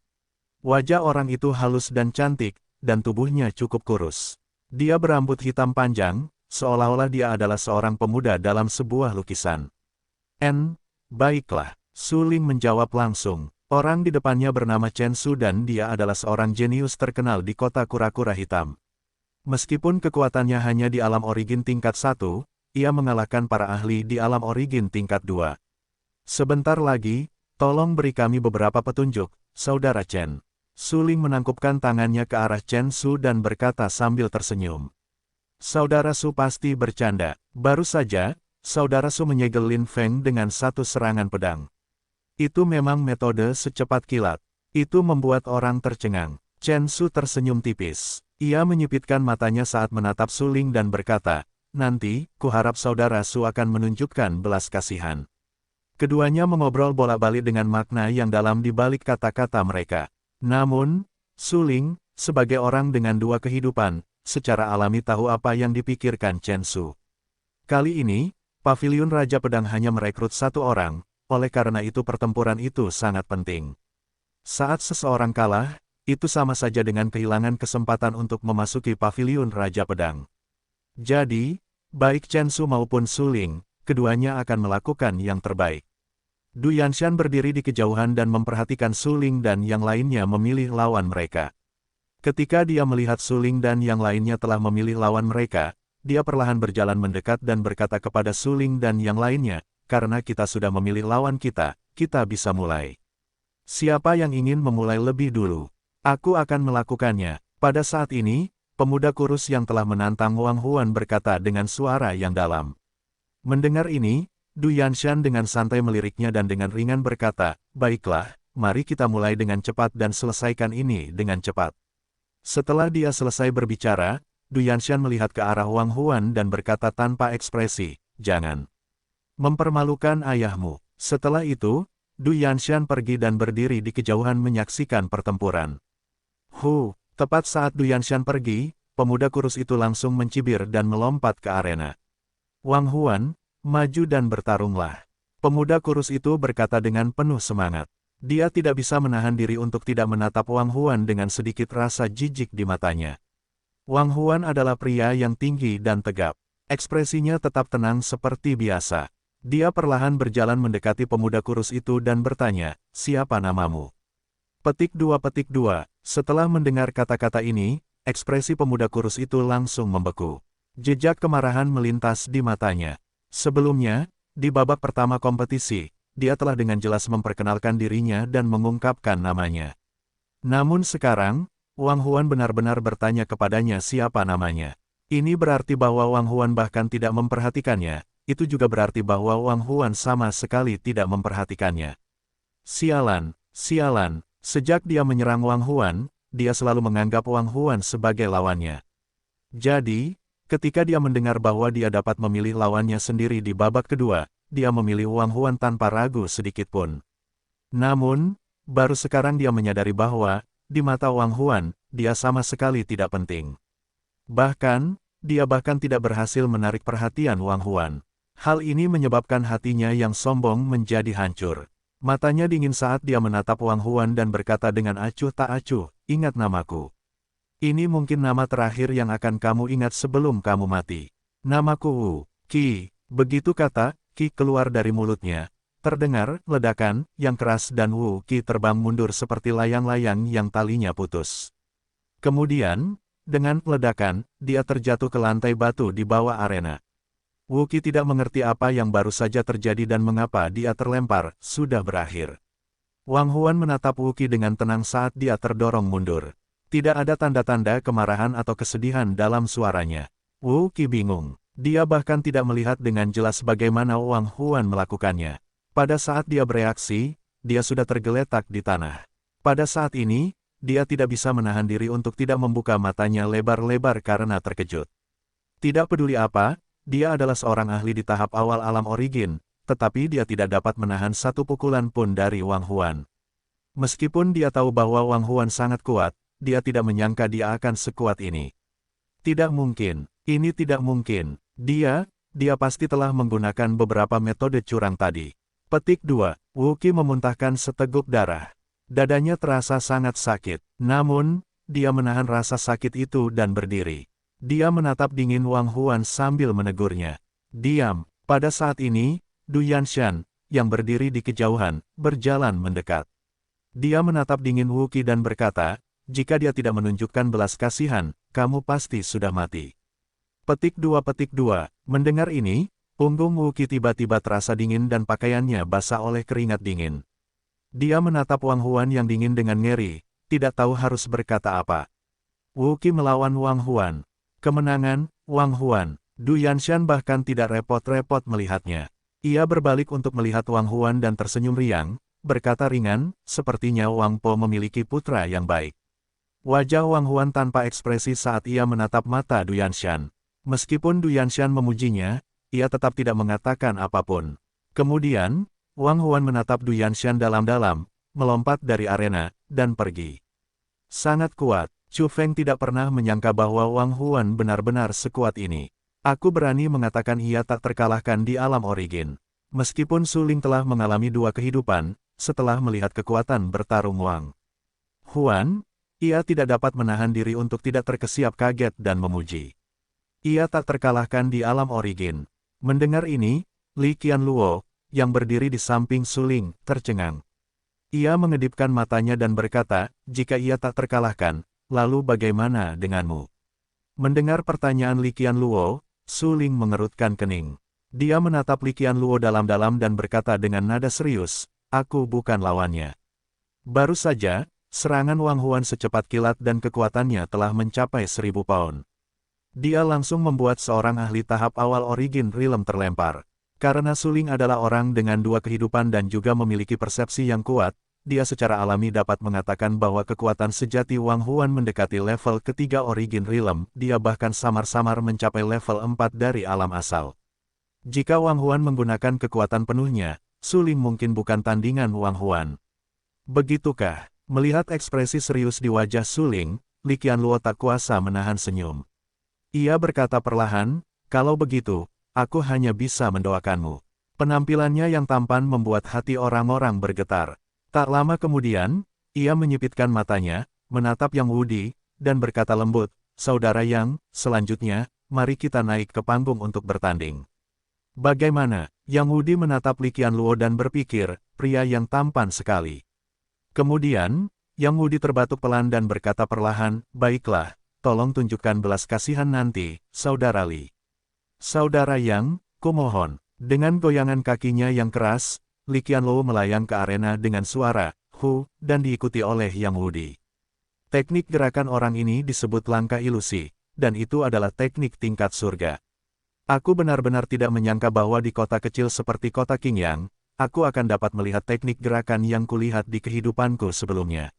Wajah orang itu halus dan cantik, dan tubuhnya cukup kurus. Dia berambut hitam panjang, seolah-olah dia adalah seorang pemuda dalam sebuah lukisan. Baiklah, Su Ling menjawab langsung. Orang di depannya bernama Chen Su dan dia adalah seorang jenius terkenal di kota kura-kura hitam. Meskipun kekuatannya hanya di alam origin tingkat 1, ia mengalahkan para ahli di alam origin tingkat 2. Sebentar lagi, tolong beri kami beberapa petunjuk, Saudara Chen. Su Ling menangkupkan tangannya ke arah Chen Su dan berkata sambil tersenyum. Saudara Su pasti bercanda. Baru saja, Saudara Su menyegel Lin Feng dengan satu serangan pedang. Itu memang metode secepat kilat. Itu membuat orang tercengang. Chen Su tersenyum tipis. Ia menyipitkan matanya saat menatap Su Ling dan berkata, "Nanti, kuharap Saudara Su akan menunjukkan belas kasihan." Keduanya mengobrol bolak-balik dengan makna yang dalam di balik kata-kata mereka. Namun, Su Ling, sebagai orang dengan 2 kehidupan, secara alami tahu apa yang dipikirkan Chen Su. Kali ini, Paviliun Raja Pedang hanya merekrut 1 orang, oleh karena itu pertempuran itu sangat penting. Saat seseorang kalah, itu sama saja dengan kehilangan kesempatan untuk memasuki Paviliun Raja Pedang. Jadi, baik Chen Su maupun Su Ling, keduanya akan melakukan yang terbaik. Du Yanshan berdiri di kejauhan dan memperhatikan Su Ling dan yang lainnya memilih lawan mereka. Ketika dia melihat Su Ling dan yang lainnya telah memilih lawan mereka, dia perlahan berjalan mendekat dan berkata kepada Su Ling dan yang lainnya, "Karena kita sudah memilih lawan kita, kita bisa mulai. Siapa yang ingin memulai lebih dulu? Aku akan melakukannya." Pada saat ini, pemuda kurus yang telah menantang Wang Huan berkata dengan suara yang dalam. Mendengar ini, Du Yanshan dengan santai meliriknya dan dengan ringan berkata, "Baiklah, mari kita mulai dengan cepat dan selesaikan ini dengan cepat." Setelah dia selesai berbicara, Du Yanshan melihat ke arah Wang Huan dan berkata tanpa ekspresi, "Jangan mempermalukan ayahmu." Setelah itu, Du Yanshan pergi dan berdiri di kejauhan menyaksikan pertempuran. Tepat saat Du Yanshan pergi, pemuda kurus itu langsung mencibir dan melompat ke arena. "Wang Huan, maju dan bertarunglah." Pemuda kurus itu berkata dengan penuh semangat. Dia tidak bisa menahan diri untuk tidak menatap Wang Huan dengan sedikit rasa jijik di matanya. Wang Huan adalah pria yang tinggi dan tegap. Ekspresinya tetap tenang seperti biasa. Dia perlahan berjalan mendekati pemuda kurus itu dan bertanya, "Siapa namamu?" Petik 2. Setelah mendengar kata-kata ini, ekspresi pemuda kurus itu langsung membeku. Jejak kemarahan melintas di matanya. Sebelumnya, Di babak pertama kompetisi, dia telah dengan jelas memperkenalkan dirinya dan mengungkapkan namanya. Namun sekarang, Wang Huan benar-benar bertanya kepadanya siapa namanya. Ini berarti bahwa Wang Huan bahkan tidak memperhatikannya, itu juga berarti bahwa Wang Huan sama sekali tidak memperhatikannya. Sialan, sialan, sejak dia menyerang Wang Huan, dia selalu menganggap Wang Huan sebagai lawannya. Jadi, ketika dia mendengar bahwa dia dapat memilih lawannya sendiri di babak kedua, dia memilih Wang Huan tanpa ragu sedikitpun. Namun, baru sekarang dia menyadari bahwa, di mata Wang Huan, dia sama sekali tidak penting. Bahkan, dia bahkan tidak berhasil menarik perhatian Wang Huan. Hal ini menyebabkan hatinya yang sombong menjadi hancur. Matanya dingin saat dia menatap Wang Huan dan berkata dengan acuh tak acuh, ingat namaku. Ini mungkin nama terakhir yang akan kamu ingat sebelum kamu mati. Namaku Wu Qi. Begitu kata Qi keluar dari mulutnya, terdengar ledakan yang keras dan Wu Qi terbang mundur seperti layang-layang yang talinya putus. Kemudian, dengan ledakan, dia terjatuh ke lantai batu di bawah arena. Wu Qi tidak mengerti apa yang baru saja terjadi dan mengapa dia terlempar, sudah berakhir. Wang Huan menatap Wu Qi dengan tenang saat dia terdorong mundur. Tidak ada tanda-tanda kemarahan atau kesedihan dalam suaranya. Wu Qi bingung. Dia bahkan tidak melihat dengan jelas bagaimana Wang Huan melakukannya. Pada saat dia bereaksi, dia sudah tergeletak di tanah. Pada saat ini, dia tidak bisa menahan diri untuk tidak membuka matanya lebar-lebar karena terkejut. Tidak peduli apa, dia adalah seorang ahli di tahap awal alam origin, tetapi dia tidak dapat menahan satu pukulan pun dari Wang Huan. Meskipun dia tahu bahwa Wang Huan sangat kuat, dia tidak menyangka dia akan sekuat ini. Tidak mungkin, ini tidak mungkin. Dia pasti telah menggunakan beberapa metode curang tadi. Petik 2. Wu Qi memuntahkan seteguk darah. Dadanya terasa sangat sakit, namun, dia menahan rasa sakit itu dan berdiri. Dia menatap dingin Wang Huan sambil menegurnya. Diam. Pada saat ini, Du Yanshan, yang berdiri di kejauhan, berjalan mendekat. Dia menatap dingin Wu Qi dan berkata, jika dia tidak menunjukkan belas kasihan, kamu pasti sudah mati. Petik 2. Mendengar ini, punggung Wu Qi tiba-tiba terasa dingin dan pakaiannya basah oleh keringat dingin. Dia menatap Wang Huan yang dingin dengan ngeri, tidak tahu harus berkata apa. Wu Qi melawan Wang Huan. Kemenangan, Wang Huan. Du Yanshan bahkan tidak repot-repot melihatnya. Ia berbalik untuk melihat Wang Huan dan tersenyum riang, berkata ringan, sepertinya Wang Po memiliki putra yang baik. Wajah Wang Huan tanpa ekspresi saat ia menatap mata Du Yanshan. Meskipun Du Yanshan memujinya, ia tetap tidak mengatakan apapun. Kemudian, Wang Huan menatap Du Yanshan dalam-dalam, melompat dari arena, dan pergi. Sangat kuat, Chu Feng tidak pernah menyangka bahwa Wang Huan benar-benar sekuat ini. Aku berani mengatakan ia tak terkalahkan di alam origin. Meskipun Su Ling telah mengalami dua kehidupan, setelah melihat kekuatan bertarung Wang Huan, ia tidak dapat menahan diri untuk tidak terkesiap kaget dan memuji. Ia tak terkalahkan di alam origin. Mendengar ini, Li Qianluo, yang berdiri di samping Su Ling, tercengang. Ia mengedipkan matanya dan berkata, jika ia tak terkalahkan, lalu bagaimana denganmu? Mendengar pertanyaan Li Qianluo, Su Ling mengerutkan kening. Dia menatap Li Qianluo dalam-dalam dan berkata dengan nada serius, aku bukan lawannya. Baru saja, serangan Wang Huan secepat kilat dan kekuatannya telah mencapai 1000 pound. Dia langsung membuat seorang ahli tahap awal origin realm terlempar. Karena Su Ling adalah orang dengan dua kehidupan dan juga memiliki persepsi yang kuat, dia secara alami dapat mengatakan bahwa kekuatan sejati Wang Huan mendekati level ketiga origin realm, dia bahkan samar-samar mencapai level 4 dari alam asal. Jika Wang Huan menggunakan kekuatan penuhnya, Su Ling mungkin bukan tandingan Wang Huan. Begitukah? Melihat ekspresi serius di wajah Su Ling, Li Qianluo tak kuasa menahan senyum. Ia berkata perlahan, kalau begitu, aku hanya bisa mendoakanmu. Penampilannya yang tampan membuat hati orang-orang bergetar. Tak lama kemudian, ia menyipitkan matanya, menatap Yang Wudi, dan berkata lembut, saudara Yang, selanjutnya, mari kita naik ke panggung untuk bertanding. Bagaimana? Yang Wudi menatap Li Qianluo dan berpikir, pria yang tampan sekali. Kemudian, Yang Wudi terbatuk pelan dan berkata perlahan, baiklah, tolong tunjukkan belas kasihan nanti, saudara Li. Saudara Yang, kumohon. Dengan goyangan kakinya yang keras, Li Qianlou melayang ke arena dengan suara, "Hu," dan diikuti oleh Yang Wudi. Teknik gerakan orang ini disebut langkah ilusi, dan itu adalah teknik tingkat surga. Aku benar-benar tidak menyangka bahwa di kota kecil seperti kota Qingyang, aku akan dapat melihat teknik gerakan yang kulihat di kehidupanku sebelumnya.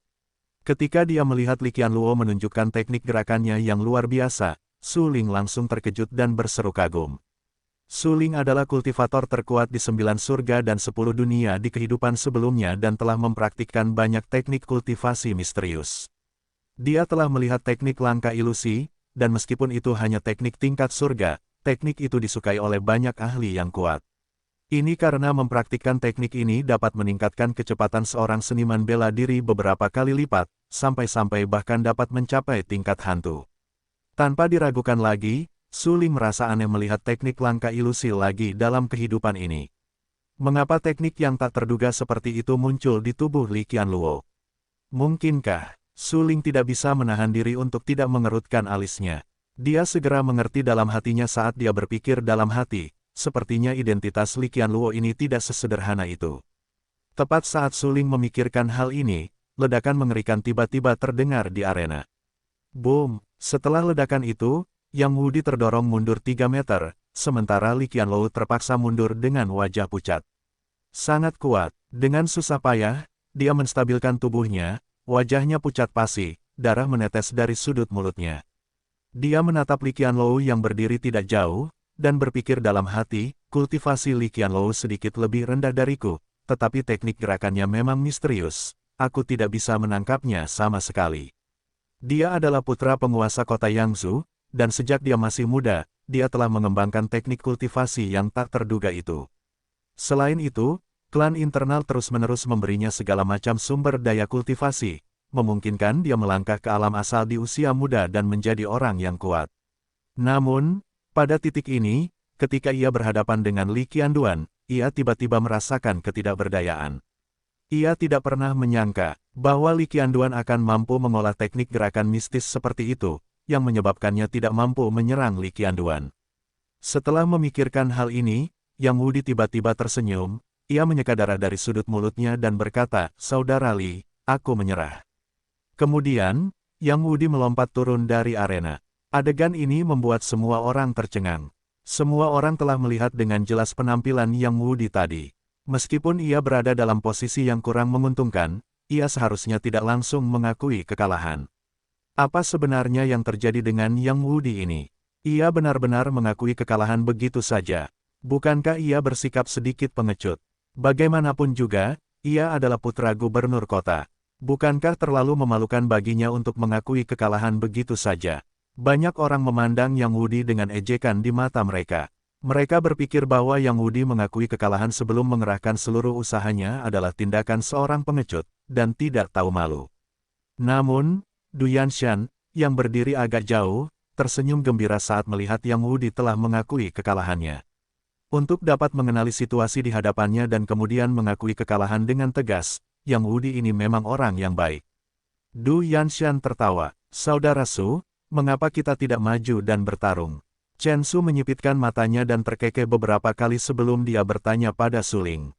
Ketika dia melihat Li Qianluo menunjukkan teknik gerakannya yang luar biasa, Su Ling langsung terkejut dan berseru kagum. Su Ling adalah kultivator terkuat di 9 surga dan 10 dunia di kehidupan sebelumnya dan telah mempraktikkan banyak teknik kultivasi misterius. Dia telah melihat teknik langkah ilusi, dan meskipun itu hanya teknik tingkat surga, teknik itu disukai oleh banyak ahli yang kuat. Ini karena mempraktikkan teknik ini dapat meningkatkan kecepatan seorang seniman bela diri beberapa kali lipat, sampai-sampai bahkan dapat mencapai tingkat hantu. Tanpa diragukan lagi, Su Ling merasa aneh melihat teknik langkah ilusi lagi dalam kehidupan ini. Mengapa teknik yang tak terduga seperti itu muncul di tubuh Li Qianluo? Mungkinkah Su Ling tidak bisa menahan diri untuk tidak mengerutkan alisnya? Dia segera mengerti dalam hatinya saat dia berpikir dalam hati, sepertinya identitas Li Qianluo ini tidak sesederhana itu. Tepat saat Su Ling memikirkan hal ini, ledakan mengerikan tiba-tiba terdengar di arena. Boom! Setelah ledakan itu, Yang Wudi terdorong mundur 3 meter, sementara Li Qianluo terpaksa mundur dengan wajah pucat. Sangat kuat, dengan susah payah, dia menstabilkan tubuhnya, wajahnya pucat pasi, darah menetes dari sudut mulutnya. Dia menatap Li Qianluo yang berdiri tidak jauh, dan berpikir dalam hati, kultivasi Li Qianluo sedikit lebih rendah dariku, tetapi teknik gerakannya memang misterius, aku tidak bisa menangkapnya sama sekali. Dia adalah putra penguasa kota Yangzhou, dan sejak dia masih muda, dia telah mengembangkan teknik kultivasi yang tak terduga itu. Selain itu, klan internal terus-menerus memberinya segala macam sumber daya kultivasi, memungkinkan dia melangkah ke alam asal di usia muda dan menjadi orang yang kuat. Namun, pada titik ini, ketika ia berhadapan dengan Li Qianduan, ia tiba-tiba merasakan ketidakberdayaan. Ia tidak pernah menyangka bahwa Li Qianduan akan mampu mengolah teknik gerakan mistis seperti itu, yang menyebabkannya tidak mampu menyerang Li Qianduan. Setelah memikirkan hal ini, Yang Wudi tiba-tiba tersenyum, ia menyeka darah dari sudut mulutnya dan berkata, "Saudara Li, aku menyerah." Kemudian, Yang Wudi melompat turun dari arena. Adegan ini membuat semua orang tercengang. Semua orang telah melihat dengan jelas penampilan Yang Wudi tadi. Meskipun ia berada dalam posisi yang kurang menguntungkan, ia seharusnya tidak langsung mengakui kekalahan. Apa sebenarnya yang terjadi dengan Yang Wudi ini? Ia benar-benar mengakui kekalahan begitu saja. Bukankah ia bersikap sedikit pengecut? Bagaimanapun juga, ia adalah putra gubernur kota. Bukankah terlalu memalukan baginya untuk mengakui kekalahan begitu saja? Banyak orang memandang Yang Wudi dengan ejekan di mata mereka. Mereka berpikir bahwa Yang Wudi mengakui kekalahan sebelum mengerahkan seluruh usahanya adalah tindakan seorang pengecut, dan tidak tahu malu. Namun, Du Yanshan, yang berdiri agak jauh, tersenyum gembira saat melihat Yang Wudi telah mengakui kekalahannya. Untuk dapat mengenali situasi di hadapannya dan kemudian mengakui kekalahan dengan tegas, Yang Wudi ini memang orang yang baik. Du Yanshan tertawa, "Saudara Su, mengapa kita tidak maju dan bertarung?" Chen Su menyipitkan matanya dan terkekeh beberapa kali sebelum dia bertanya pada Su Ling.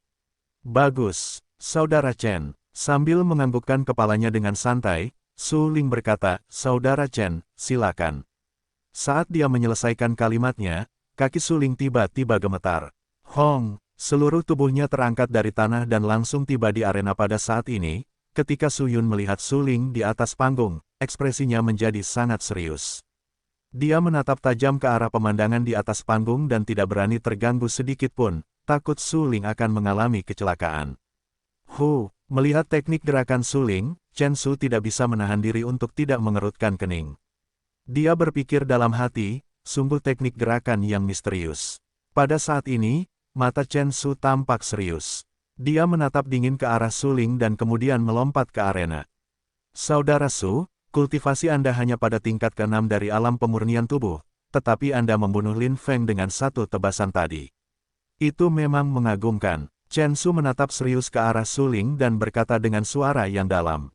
"Bagus, Saudara Chen." Sambil menganggukkan kepalanya dengan santai, Su Ling berkata, "Saudara Chen, silakan." Saat dia menyelesaikan kalimatnya, kaki Su Ling tiba-tiba gemetar. Hong! Seluruh tubuhnya terangkat dari tanah dan langsung tiba di arena pada saat ini. Ketika Su Yun melihat Su Ling di atas panggung, ekspresinya menjadi sangat serius. Dia menatap tajam ke arah pemandangan di atas panggung dan tidak berani terganggu sedikit pun, takut Su Ling akan mengalami kecelakaan. Melihat teknik gerakan Su Ling, Chen Su tidak bisa menahan diri untuk tidak mengerutkan kening. Dia berpikir dalam hati, sungguh teknik gerakan yang misterius. Pada saat ini, mata Chen Su tampak serius. Dia menatap dingin ke arah Su Ling dan kemudian melompat ke arena. "Saudara Su, kultivasi Anda hanya pada tingkat ke-6 dari alam pemurnian tubuh, tetapi Anda membunuh Lin Feng dengan satu tebasan tadi. Itu memang mengagumkan." Chen Su menatap serius ke arah Su Ling dan berkata dengan suara yang dalam.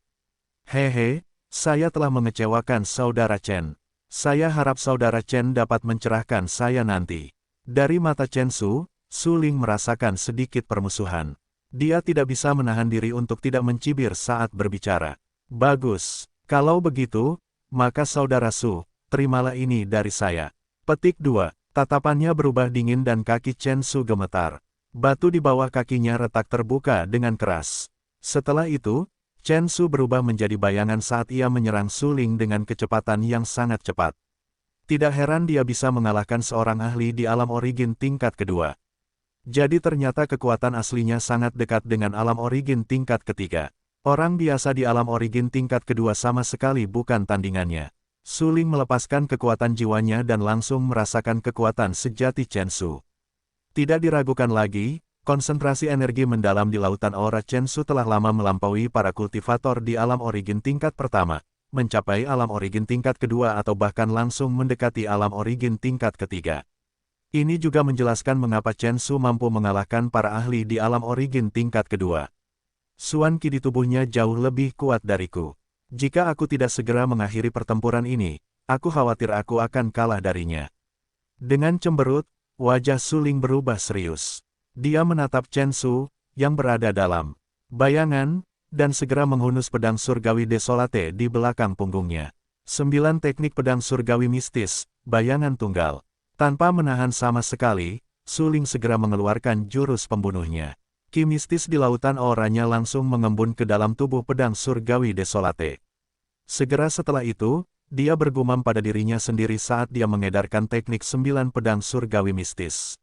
"Hehe, saya telah mengecewakan Saudara Chen. Saya harap Saudara Chen dapat mencerahkan saya nanti." Dari mata Chen Su, Su Ling merasakan sedikit permusuhan. Dia tidak bisa menahan diri untuk tidak mencibir saat berbicara. Bagus, kalau begitu, maka saudara Su, terimalah ini dari saya. Petik 2. Tatapannya berubah dingin dan kaki Chen Su gemetar. Batu di bawah kakinya retak terbuka dengan keras. Setelah itu, Chen Su berubah menjadi bayangan saat ia menyerang Su Ling dengan kecepatan yang sangat cepat. Tidak heran dia bisa mengalahkan seorang ahli di alam origin tingkat kedua. Jadi ternyata kekuatan aslinya sangat dekat dengan alam origin tingkat ketiga. Orang biasa di alam origin tingkat kedua sama sekali bukan tandingannya. Su Ling melepaskan kekuatan jiwanya dan langsung merasakan kekuatan sejati Chen Su. Tidak diragukan lagi, konsentrasi energi mendalam di lautan aura Chen Su telah lama melampaui para kultivator di alam origin tingkat pertama, mencapai alam origin tingkat kedua atau bahkan langsung mendekati alam origin tingkat ketiga. Ini juga menjelaskan mengapa Chen Su mampu mengalahkan para ahli di alam origin tingkat kedua. Suan Qi di tubuhnya jauh lebih kuat dariku. Jika aku tidak segera mengakhiri pertempuran ini, aku khawatir aku akan kalah darinya. Dengan cemberut, wajah Su Ling berubah serius. Dia menatap Chen Su, yang berada dalam bayangan, dan segera menghunus pedang surgawi desolate di belakang punggungnya. 9 teknik pedang surgawi mistis, bayangan tunggal. Tanpa menahan sama sekali, Su Ling segera mengeluarkan jurus pembunuhnya. Ki mistis di lautan auranya langsung mengembun ke dalam tubuh pedang surgawi desolate. Segera setelah itu, dia bergumam pada dirinya sendiri saat dia mengedarkan teknik 9 pedang surgawi mistis.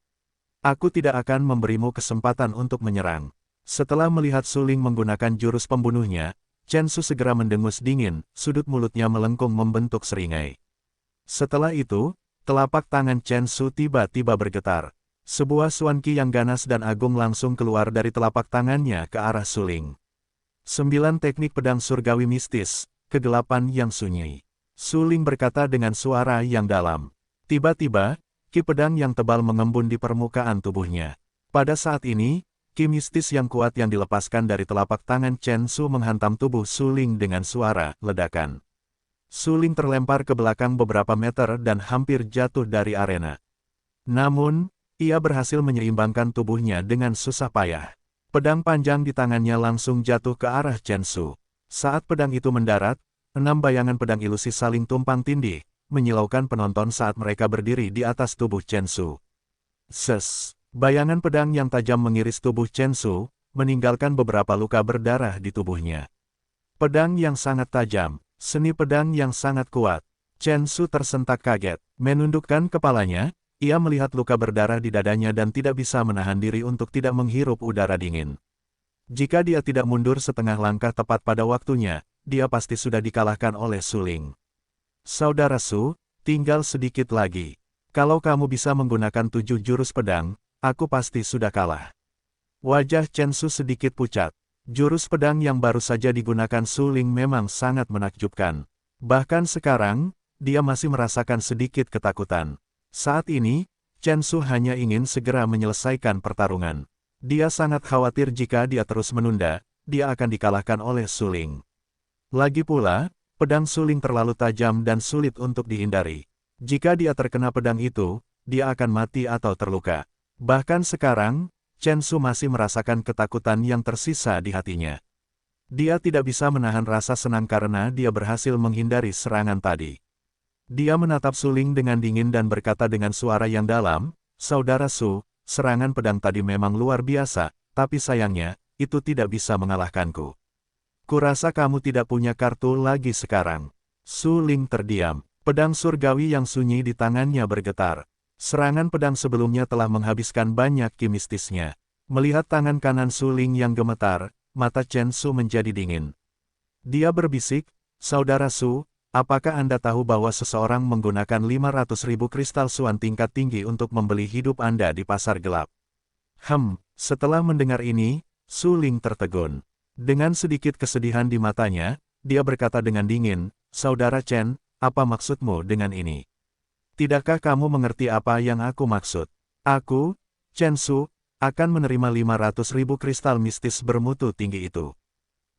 Aku tidak akan memberimu kesempatan untuk menyerang. Setelah melihat Su Ling menggunakan jurus pembunuhnya, Chen Su segera mendengus dingin, sudut mulutnya melengkung membentuk seringai. Setelah itu, telapak tangan Chen Su tiba-tiba bergetar. Sebuah Suan Qi yang ganas dan agung langsung keluar dari telapak tangannya ke arah Su Ling. 9 teknik pedang surgawi mistis, kegelapan yang sunyi. Su Ling berkata dengan suara yang dalam. Tiba-tiba, ki pedang yang tebal mengembun di permukaan tubuhnya. Pada saat ini, ki mistis yang kuat yang dilepaskan dari telapak tangan Chen Su menghantam tubuh Su Ling dengan suara ledakan. Su Ling terlempar ke belakang beberapa meter dan hampir jatuh dari arena. Namun, ia berhasil menyeimbangkan tubuhnya dengan susah payah. Pedang panjang di tangannya langsung jatuh ke arah Chen Su. Saat pedang itu mendarat, 6 bayangan pedang ilusi saling tumpang tindih, menyilaukan penonton saat mereka berdiri di atas tubuh Chen Su. Ses! Bayangan pedang yang tajam mengiris tubuh Chen Su, meninggalkan beberapa luka berdarah di tubuhnya. Pedang yang sangat tajam, seni pedang yang sangat kuat. Chen Su tersentak kaget, menundukkan kepalanya. Ia melihat luka berdarah di dadanya dan tidak bisa menahan diri untuk tidak menghirup udara dingin. Jika dia tidak mundur setengah langkah tepat pada waktunya, dia pasti sudah dikalahkan oleh Su Ling. Saudara Su, tinggal sedikit lagi. Kalau kamu bisa menggunakan 7 jurus pedang, aku pasti sudah kalah. Wajah Chen Su sedikit pucat. Jurus pedang yang baru saja digunakan Su Ling memang sangat menakjubkan. Bahkan sekarang, dia masih merasakan sedikit ketakutan. Saat ini, Chen Su hanya ingin segera menyelesaikan pertarungan. Dia sangat khawatir jika dia terus menunda, dia akan dikalahkan oleh Su Ling. Lagi pula, pedang Su Ling terlalu tajam dan sulit untuk dihindari. Jika dia terkena pedang itu, dia akan mati atau terluka. Bahkan sekarang, Chen Su masih merasakan ketakutan yang tersisa di hatinya. Dia tidak bisa menahan rasa senang karena dia berhasil menghindari serangan tadi. Dia menatap Su Ling dengan dingin dan berkata dengan suara yang dalam, Saudara Su, serangan pedang tadi memang luar biasa, tapi sayangnya, itu tidak bisa mengalahkanku. Kurasa kamu tidak punya kartu lagi sekarang. Su Ling terdiam. Pedang surgawi yang sunyi di tangannya bergetar. Serangan pedang sebelumnya telah menghabiskan banyak ki mistisnya. Melihat tangan kanan Su Ling yang gemetar, mata Chen Su menjadi dingin. Dia berbisik, Saudara Su, apakah Anda tahu bahwa seseorang menggunakan 500.000 kristal Suan tingkat tinggi untuk membeli hidup Anda di pasar gelap? Setelah mendengar ini, Su Ling tertegun. Dengan sedikit kesedihan di matanya, dia berkata dengan dingin, Saudara Chen, apa maksudmu dengan ini? Tidakkah kamu mengerti apa yang aku maksud? Aku, Chen Su, akan menerima 500.000 kristal mistis bermutu tinggi itu.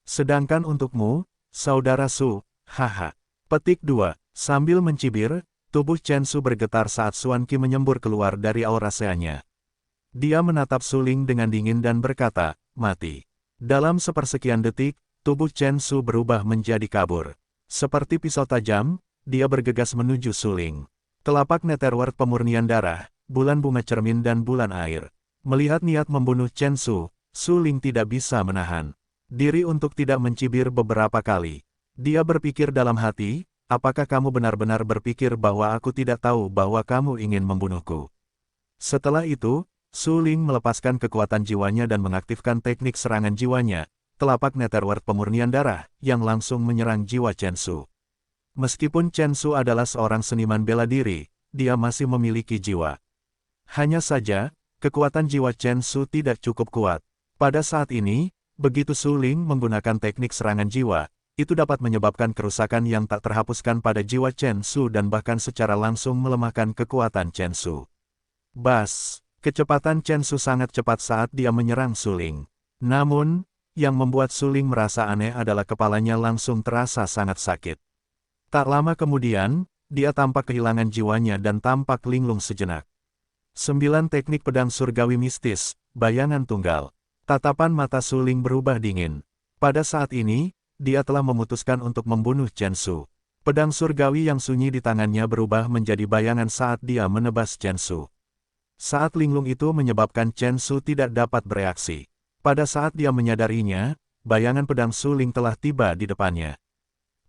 Sedangkan untukmu, Saudara Su, haha. Petik 2. Sambil mencibir, tubuh Chen Su bergetar saat Suan Qi menyembur keluar dari aurasanya. Dia menatap Suling dengan dingin dan berkata, mati. Dalam sepersekian detik, tubuh Chen Su berubah menjadi kabur. Seperti pisau tajam, dia bergegas menuju Suling. Telapak Netherworld pemurnian darah, bulan bunga cermin dan bulan air. Melihat niat membunuh Chen Su, Suling tidak bisa menahan diri untuk tidak mencibir beberapa kali. Dia berpikir dalam hati, apakah kamu benar-benar berpikir bahwa aku tidak tahu bahwa kamu ingin membunuhku? Setelah itu, Suling melepaskan kekuatan jiwanya dan mengaktifkan teknik serangan jiwanya, telapak Netherworld pemurnian darah, yang langsung menyerang jiwa Chen Su. Meskipun Chen Su adalah seorang seniman bela diri, dia masih memiliki jiwa. Hanya saja, kekuatan jiwa Chen Su tidak cukup kuat. Pada saat ini, begitu Suling menggunakan teknik serangan jiwa, itu dapat menyebabkan kerusakan yang tak terhapuskan pada jiwa Chen Su dan bahkan secara langsung melemahkan kekuatan Chen Su. Bas, kecepatan Chen Su sangat cepat saat dia menyerang Suling. Namun, yang membuat Suling merasa aneh adalah kepalanya langsung terasa sangat sakit. Tak lama kemudian, dia tampak kehilangan jiwanya dan tampak linglung sejenak. 9 teknik pedang surgawi mistis, bayangan tunggal. Tatapan mata Suling berubah dingin. Pada saat ini, dia telah memutuskan untuk membunuh Chen Su. Pedang surgawi yang sunyi di tangannya berubah menjadi bayangan saat dia menebas Chen Su. Saat linglung itu menyebabkan Chen Su tidak dapat bereaksi. Pada saat dia menyadarinya, bayangan pedang Suling telah tiba di depannya.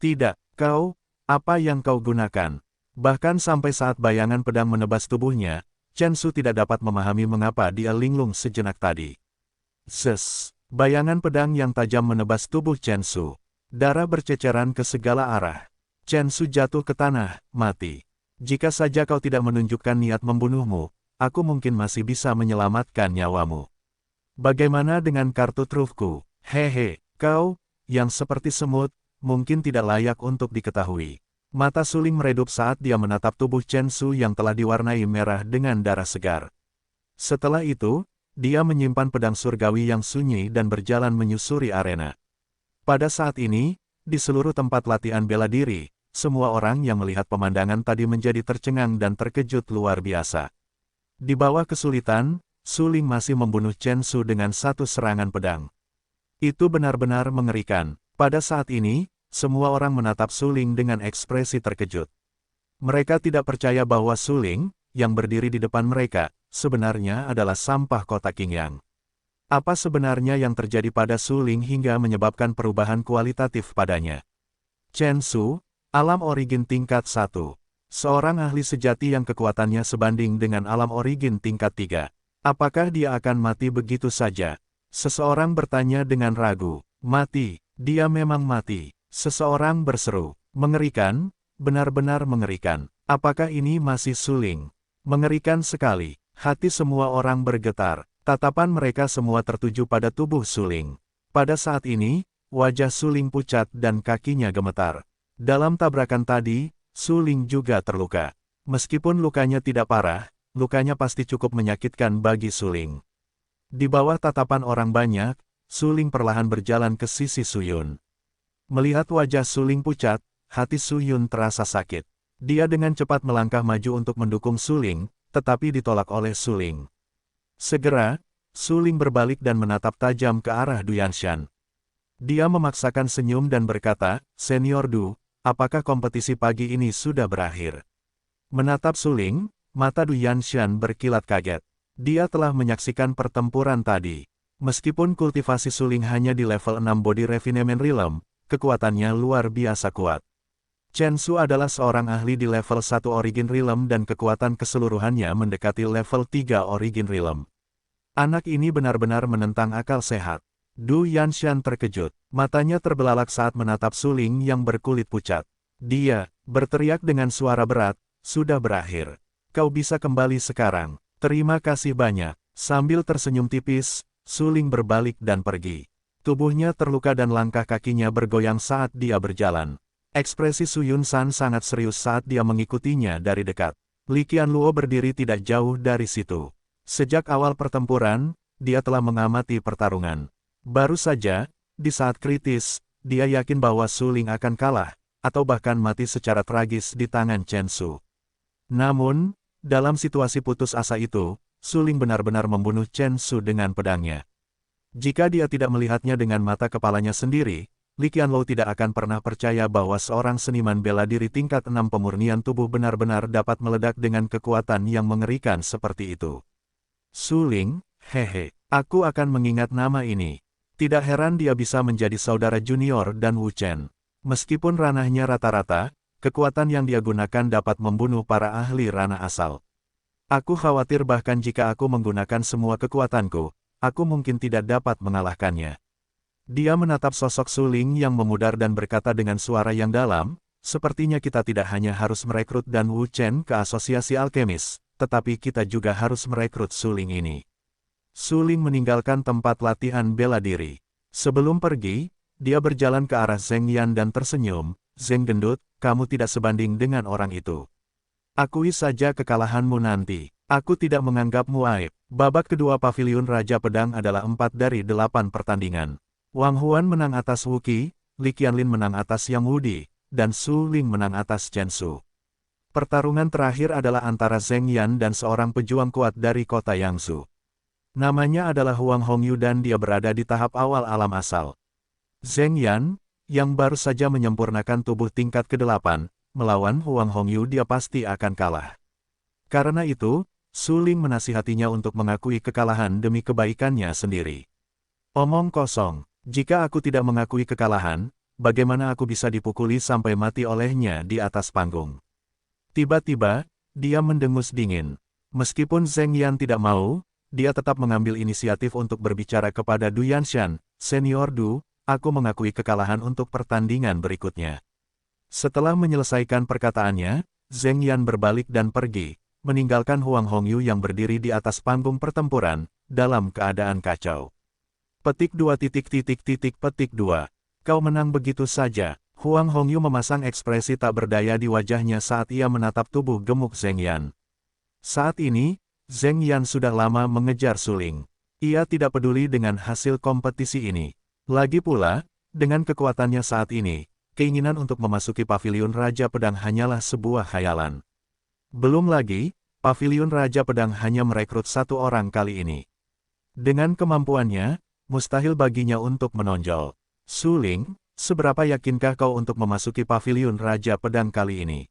Tidak, kau, apa yang kau gunakan? Bahkan sampai saat bayangan pedang menebas tubuhnya, Chen Su tidak dapat memahami mengapa dia linglung sejenak tadi. Bayangan pedang yang tajam menebas tubuh Chen Su. Darah berceceran ke segala arah. Chen Su jatuh ke tanah, mati. Jika saja kau tidak menunjukkan niat membunuhmu, aku mungkin masih bisa menyelamatkan nyawamu. Bagaimana dengan kartu trufku? Hehe, kau, yang seperti semut, mungkin tidak layak untuk diketahui. Mata Suling meredup saat dia menatap tubuh Chen Su yang telah diwarnai merah dengan darah segar. Setelah itu, dia menyimpan pedang surgawi yang sunyi dan berjalan menyusuri arena. Pada saat ini, di seluruh tempat latihan bela diri, semua orang yang melihat pemandangan tadi menjadi tercengang dan terkejut luar biasa. Di bawah kesulitan, Suling masih membunuh Chen Su dengan satu serangan pedang. Itu benar-benar mengerikan. Pada saat ini, semua orang menatap Suling dengan ekspresi terkejut. Mereka tidak percaya bahwa Suling, yang berdiri di depan mereka, sebenarnya adalah sampah kotak Qingyang. Apa sebenarnya yang terjadi pada Suling hingga menyebabkan perubahan kualitatif padanya? Chen Su, alam origin tingkat 1. Seorang ahli sejati yang kekuatannya sebanding dengan alam origin tingkat 3. Apakah dia akan mati begitu saja? Seseorang bertanya dengan ragu. Mati, dia memang mati. Seseorang berseru, mengerikan, benar-benar mengerikan. Apakah ini masih Suling? Mengerikan sekali. Hati semua orang bergetar. Tatapan mereka semua tertuju pada tubuh Suling. Pada saat ini, wajah Suling pucat dan kakinya gemetar. Dalam tabrakan tadi, Suling juga terluka. Meskipun lukanya tidak parah, lukanya pasti cukup menyakitkan bagi Suling. Di bawah tatapan orang banyak, Suling perlahan berjalan ke sisi Suyun. Melihat wajah Suling pucat, hati Suyun terasa sakit. Dia dengan cepat melangkah maju untuk mendukung Suling, tetapi ditolak oleh Suling. Segera, Suling berbalik dan menatap tajam ke arah Du Yanshan. Dia memaksakan senyum dan berkata, Senior Du, apakah kompetisi pagi ini sudah berakhir? Menatap Suling, mata Du Yanshan berkilat kaget. Dia telah menyaksikan pertempuran tadi. Meskipun kultivasi Suling hanya di level 6 Body Refinement Realm, kekuatannya luar biasa kuat. Chen Su adalah seorang ahli di level 1 Origin Realm dan kekuatan keseluruhannya mendekati level 3 Origin Realm. Anak ini benar-benar menentang akal sehat. Du Yanshan terkejut. Matanya terbelalak saat menatap Suling yang berkulit pucat. Dia berteriak dengan suara berat, sudah berakhir. Kau bisa kembali sekarang. Terima kasih banyak. Sambil tersenyum tipis, Suling berbalik dan pergi. Tubuhnya terluka dan langkah kakinya bergoyang saat dia berjalan. Ekspresi Suyun San sangat serius saat dia mengikutinya dari dekat. Li Qianluo berdiri tidak jauh dari situ. Sejak awal pertempuran, dia telah mengamati pertarungan. Baru saja, di saat kritis, dia yakin bahwa Suling akan kalah, atau bahkan mati secara tragis di tangan Chen Su. Namun, dalam situasi putus asa itu, Su Ling benar-benar membunuh Chen Su dengan pedangnya. Jika dia tidak melihatnya dengan mata kepalanya sendiri, Li Qianlou tidak akan pernah percaya bahwa seorang seniman bela diri tingkat 6 pemurnian tubuh benar-benar dapat meledak dengan kekuatan yang mengerikan seperti itu. Su Ling, hehe, aku akan mengingat nama ini. Tidak heran dia bisa menjadi saudara junior dan Wu Chen. Meskipun ranahnya rata-rata, kekuatan yang dia gunakan dapat membunuh para ahli ranah asal. Aku khawatir bahkan jika aku menggunakan semua kekuatanku, aku mungkin tidak dapat mengalahkannya. Dia menatap sosok Su Ling yang memudar dan berkata dengan suara yang dalam, sepertinya kita tidak hanya harus merekrut Dan Wu Chen ke Asosiasi Alkemis, tetapi kita juga harus merekrut Su Ling ini. Su Ling meninggalkan tempat latihan bela diri. Sebelum pergi, dia berjalan ke arah Zheng Yan dan tersenyum, "Zheng gendut, kamu tidak sebanding dengan orang itu. Akui saja kekalahanmu nanti. Aku tidak menganggapmu aib." Babak kedua Paviliun Raja Pedang adalah 4 dari 8 pertandingan. Wang Huan menang atas Wu Qi, Li Qianlin menang atas Yang Wudi, dan Su Ling menang atas Chen Su. Pertarungan terakhir adalah antara Zheng Yan dan seorang pejuang kuat dari kota Yangzhou. Namanya adalah Huang Hongyu dan dia berada di tahap awal alam asal. Zheng Yan, yang baru saja menyempurnakan tubuh tingkat ke-8, melawan Huang Hongyu dia pasti akan kalah. Karena itu, Su Ling menasihatinya untuk mengakui kekalahan demi kebaikannya sendiri. Omong kosong, jika aku tidak mengakui kekalahan, bagaimana aku bisa dipukuli sampai mati olehnya di atas panggung? Tiba-tiba, dia mendengus dingin. Meskipun Zheng Yan tidak mau, dia tetap mengambil inisiatif untuk berbicara kepada Du Yanshan, "Senior Du, aku mengakui kekalahan untuk pertandingan berikutnya." Setelah menyelesaikan perkataannya, Zheng Yan berbalik dan pergi, meninggalkan Huang Hongyu yang berdiri di atas panggung pertempuran, dalam keadaan kacau. Petik 2. Kau menang begitu saja. Huang Hongyu memasang ekspresi tak berdaya di wajahnya saat ia menatap tubuh gemuk Zheng Yan. Saat ini, Zheng Yan sudah lama mengejar Su Ling. Ia tidak peduli dengan hasil kompetisi ini. Lagi pula, dengan kekuatannya saat ini, keinginan untuk memasuki Paviliun Raja Pedang hanyalah sebuah khayalan. Belum lagi, Paviliun Raja Pedang hanya merekrut 1 orang kali ini. Dengan kemampuannya, mustahil baginya untuk menonjol. Su Ling, seberapa yakinkah kau untuk memasuki Paviliun Raja Pedang kali ini?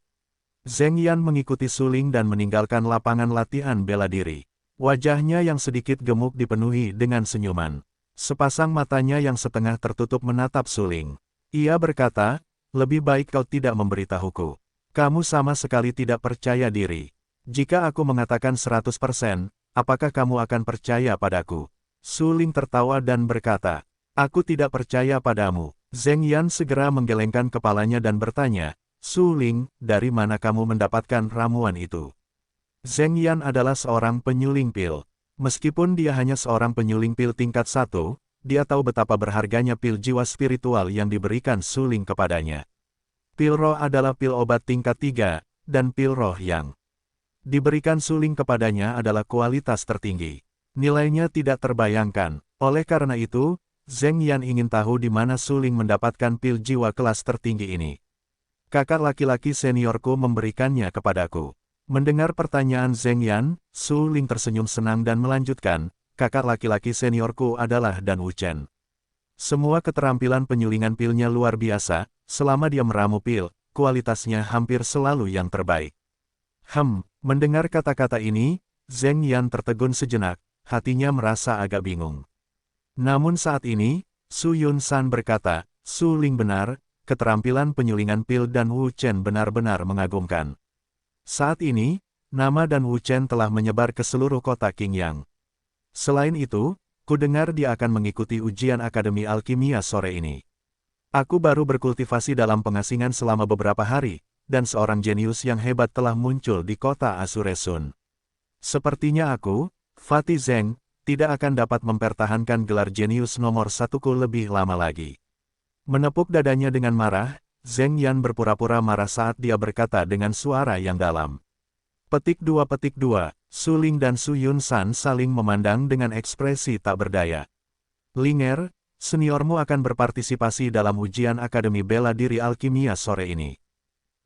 Zheng Yan mengikuti Su Ling dan meninggalkan lapangan latihan bela diri. Wajahnya yang sedikit gemuk dipenuhi dengan senyuman. Sepasang matanya yang setengah tertutup menatap Su Ling. Ia berkata, "Lebih baik kau tidak memberitahuku. Kamu sama sekali tidak percaya diri. Jika aku mengatakan 100%, apakah kamu akan percaya padaku?" Su Ling tertawa dan berkata, "Aku tidak percaya padamu." Zheng Yan segera menggelengkan kepalanya dan bertanya, "Su Ling, dari mana kamu mendapatkan ramuan itu?" Zheng Yan adalah seorang penyuling pil. Meskipun dia hanya seorang penyuling pil tingkat 1, dia tahu betapa berharganya pil jiwa spiritual yang diberikan Su Ling kepadanya. Pil roh adalah pil obat tingkat 3, dan pil roh yang diberikan Su Ling kepadanya adalah kualitas tertinggi. Nilainya tidak terbayangkan. Oleh karena itu, Zheng Yan ingin tahu di mana Su Ling mendapatkan pil jiwa kelas tertinggi ini. "Kakak laki-laki seniorku memberikannya kepadaku." Mendengar pertanyaan Zheng Yan, Su Ling tersenyum senang dan melanjutkan, "Kakak laki-laki seniorku adalah Dan Wu Chen. Semua keterampilan penyulingan pilnya luar biasa, selama dia meramu pil, kualitasnya hampir selalu yang terbaik." Mendengar kata-kata ini, Zheng Yan tertegun sejenak, hatinya merasa agak bingung. Namun saat ini, Su Yun San berkata, "Su Ling benar, keterampilan penyulingan pil Dan Wu Chen benar-benar mengagumkan." Saat ini, nama Dan Wu Chen telah menyebar ke seluruh kota Qingyang. Selain itu, ku dengar dia akan mengikuti ujian Akademi Alkimia sore ini. Aku baru berkultivasi dalam pengasingan selama beberapa hari, dan seorang jenius yang hebat telah muncul di kota Asuresun. Sepertinya aku, Fatih Zheng, tidak akan dapat mempertahankan gelar jenius nomor 1ku lebih lama lagi. Menepuk dadanya dengan marah, Zheng Yan berpura-pura marah saat dia berkata dengan suara yang dalam. Petik 2. Su Ling dan Su Yun San saling memandang dengan ekspresi tak berdaya. "Linger, seniormu akan berpartisipasi dalam ujian Akademi Bela Diri Alkimia sore ini.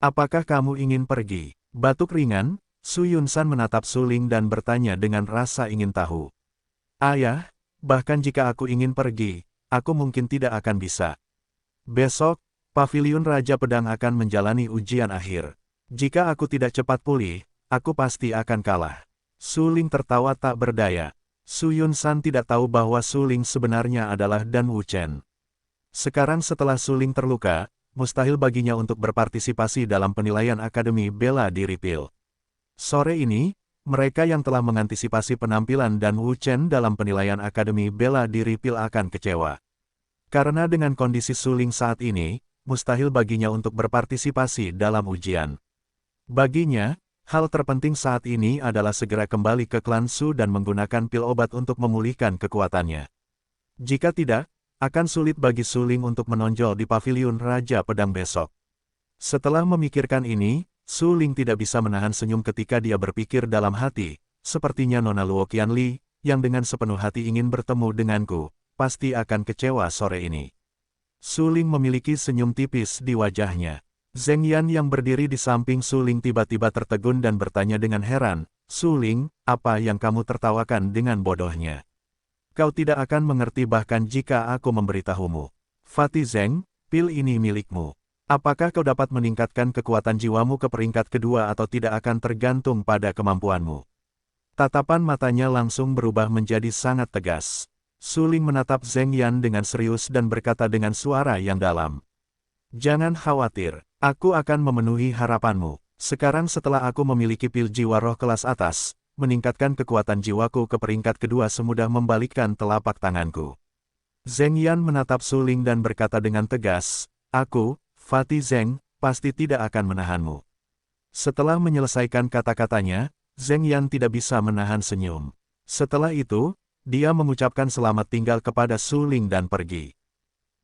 Apakah kamu ingin pergi?" Batuk ringan, Su Yunsan menatap Su Ling dan bertanya dengan rasa ingin tahu. Ayah, bahkan jika aku ingin pergi, aku mungkin tidak akan bisa. Besok, Paviliun Raja Pedang akan menjalani ujian akhir. Jika aku tidak cepat pulih, aku pasti akan kalah. Su Ling tertawa tak berdaya. Su Yunsan tidak tahu bahwa Su Ling sebenarnya adalah Dan Wuchen. Sekarang setelah Su Ling terluka, mustahil baginya untuk berpartisipasi dalam penilaian Akademi Bela Diri Pil. Sore ini, mereka yang telah mengantisipasi penampilan Dan Wuchen dalam penilaian Akademi Bela Diri Pil akan kecewa. Karena dengan kondisi Su Ling saat ini, mustahil baginya untuk berpartisipasi dalam ujian. Baginya, hal terpenting saat ini adalah segera kembali ke klan Su dan menggunakan pil obat untuk memulihkan kekuatannya. Jika tidak, akan sulit bagi Su Ling untuk menonjol di Paviliun Raja Pedang besok. Setelah memikirkan ini, Su Ling tidak bisa menahan senyum ketika dia berpikir dalam hati, sepertinya Nona Luo Qianli, yang dengan sepenuh hati ingin bertemu denganku, pasti akan kecewa sore ini. Su Ling memiliki senyum tipis di wajahnya. Zheng Yan yang berdiri di samping Su Ling tiba-tiba tertegun dan bertanya dengan heran, Su Ling, apa yang kamu tertawakan dengan bodohnya? Kau tidak akan mengerti bahkan jika aku memberitahumu. Fatih Zheng, pil ini milikmu. Apakah kau dapat meningkatkan kekuatan jiwamu ke peringkat kedua atau tidak akan tergantung pada kemampuanmu? Tatapan matanya langsung berubah menjadi sangat tegas. Su Ling menatap Zheng Yan dengan serius dan berkata dengan suara yang dalam. Jangan khawatir, aku akan memenuhi harapanmu. Sekarang setelah aku memiliki pil jiwa roh kelas atas, meningkatkan kekuatan jiwaku ke peringkat kedua semudah membalikkan telapak tanganku. Zheng Yan menatap Su Ling dan berkata dengan tegas, aku, Fatih Zheng, pasti tidak akan menahanmu. Setelah menyelesaikan kata-katanya, Zheng Yan tidak bisa menahan senyum. Setelah itu, dia mengucapkan selamat tinggal kepada Su Ling dan pergi.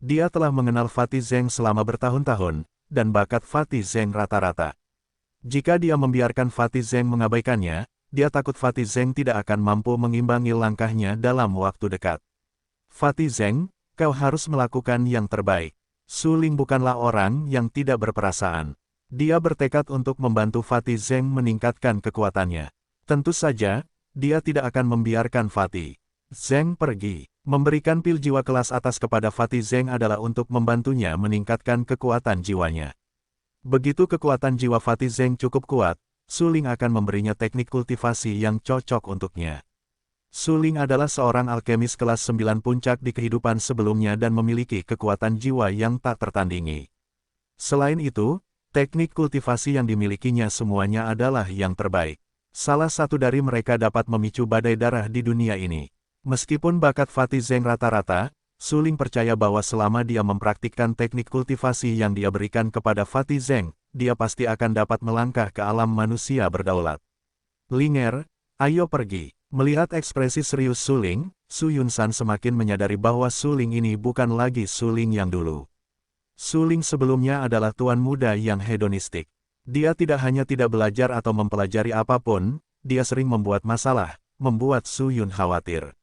Dia telah mengenal Fatih Zheng selama bertahun-tahun, dan bakat Fatih Zheng rata-rata. Jika dia membiarkan Fatih Zheng mengabaikannya, dia takut Fatih Zheng tidak akan mampu mengimbangi langkahnya dalam waktu dekat. Fatih Zheng, kau harus melakukan yang terbaik. Su Ling bukanlah orang yang tidak berperasaan. Dia bertekad untuk membantu Fatih Zheng meningkatkan kekuatannya. Tentu saja, dia tidak akan membiarkan Fatih Zheng pergi. Memberikan pil jiwa kelas atas kepada Fatih Zheng adalah untuk membantunya meningkatkan kekuatan jiwanya. Begitu kekuatan jiwa Fatih Zheng cukup kuat, Su Ling akan memberinya teknik kultivasi yang cocok untuknya. Su Ling adalah seorang alkemis kelas 9 puncak di kehidupan sebelumnya dan memiliki kekuatan jiwa yang tak tertandingi. Selain itu, teknik kultivasi yang dimilikinya semuanya adalah yang terbaik. Salah satu dari mereka dapat memicu badai darah di dunia ini. Meskipun bakat Fatih Zheng rata-rata, Su Ling percaya bahwa selama dia mempraktikkan teknik kultivasi yang dia berikan kepada Fatih Zheng, dia pasti akan dapat melangkah ke alam manusia berdaulat. Linger, ayo pergi. Melihat ekspresi serius Su Ling, Su Yunsan semakin menyadari bahwa Su Ling ini bukan lagi Su Ling yang dulu. Su Ling sebelumnya adalah tuan muda yang hedonistik. Dia tidak hanya tidak belajar atau mempelajari apapun, dia sering membuat masalah, membuat Su Yun khawatir.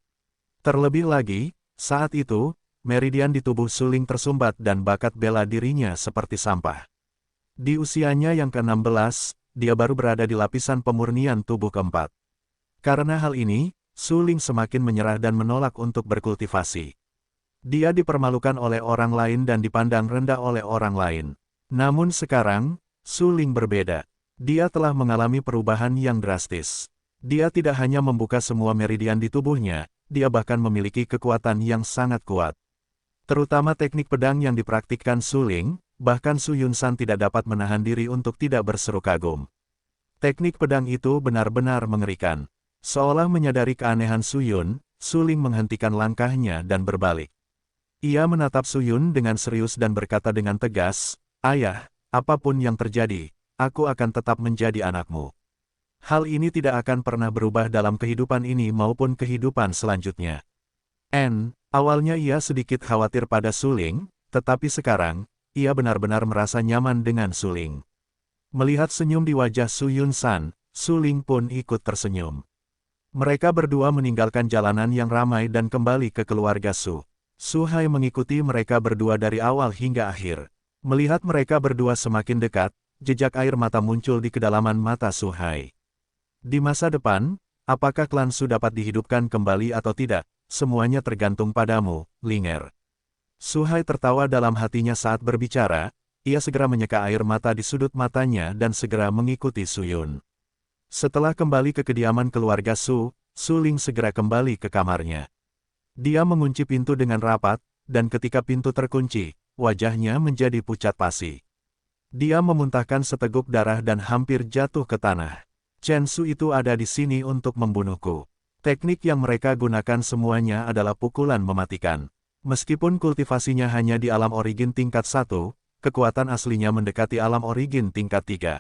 Terlebih lagi, saat itu, meridian di tubuh Su Ling tersumbat dan bakat bela dirinya seperti sampah. Di usianya yang ke-16, dia baru berada di lapisan pemurnian tubuh keempat. Karena hal ini, Su Ling semakin menyerah dan menolak untuk berkultivasi. Dia dipermalukan oleh orang lain dan dipandang rendah oleh orang lain. Namun sekarang, Su Ling berbeda. Dia telah mengalami perubahan yang drastis. Dia tidak hanya membuka semua meridian di tubuhnya, dia bahkan memiliki kekuatan yang sangat kuat. Terutama teknik pedang yang dipraktikkan Su Ling, bahkan Su Yunsan tidak dapat menahan diri untuk tidak berseru kagum. Teknik pedang itu benar-benar mengerikan. Seolah menyadari keanehan Su Yun, Su Ling menghentikan langkahnya dan berbalik. Ia menatap Su Yun dengan serius dan berkata dengan tegas, Ayah, apapun yang terjadi, aku akan tetap menjadi anakmu. Hal ini tidak akan pernah berubah dalam kehidupan ini maupun kehidupan selanjutnya. Awalnya ia sedikit khawatir pada Su Ling, tetapi sekarang, ia benar-benar merasa nyaman dengan Su Ling. Melihat senyum di wajah Su Yunsan, Su Ling pun ikut tersenyum. Mereka berdua meninggalkan jalanan yang ramai dan kembali ke keluarga Su. Su Hai mengikuti mereka berdua dari awal hingga akhir. Melihat mereka berdua semakin dekat, jejak air mata muncul di kedalaman mata Su Hai. Di masa depan, apakah klan Su dapat dihidupkan kembali atau tidak, semuanya tergantung padamu, Linger. Su Hai tertawa dalam hatinya saat berbicara, ia segera menyeka air mata di sudut matanya dan segera mengikuti Su Yun. Setelah kembali ke kediaman keluarga Su, Su Ling segera kembali ke kamarnya. Dia mengunci pintu dengan rapat, dan ketika pintu terkunci, wajahnya menjadi pucat pasi. Dia memuntahkan seteguk darah dan hampir jatuh ke tanah. Chen Su itu ada di sini untuk membunuhku. Teknik yang mereka gunakan semuanya adalah pukulan mematikan. Meskipun kultivasinya hanya di alam origin tingkat 1, kekuatan aslinya mendekati alam origin tingkat 3.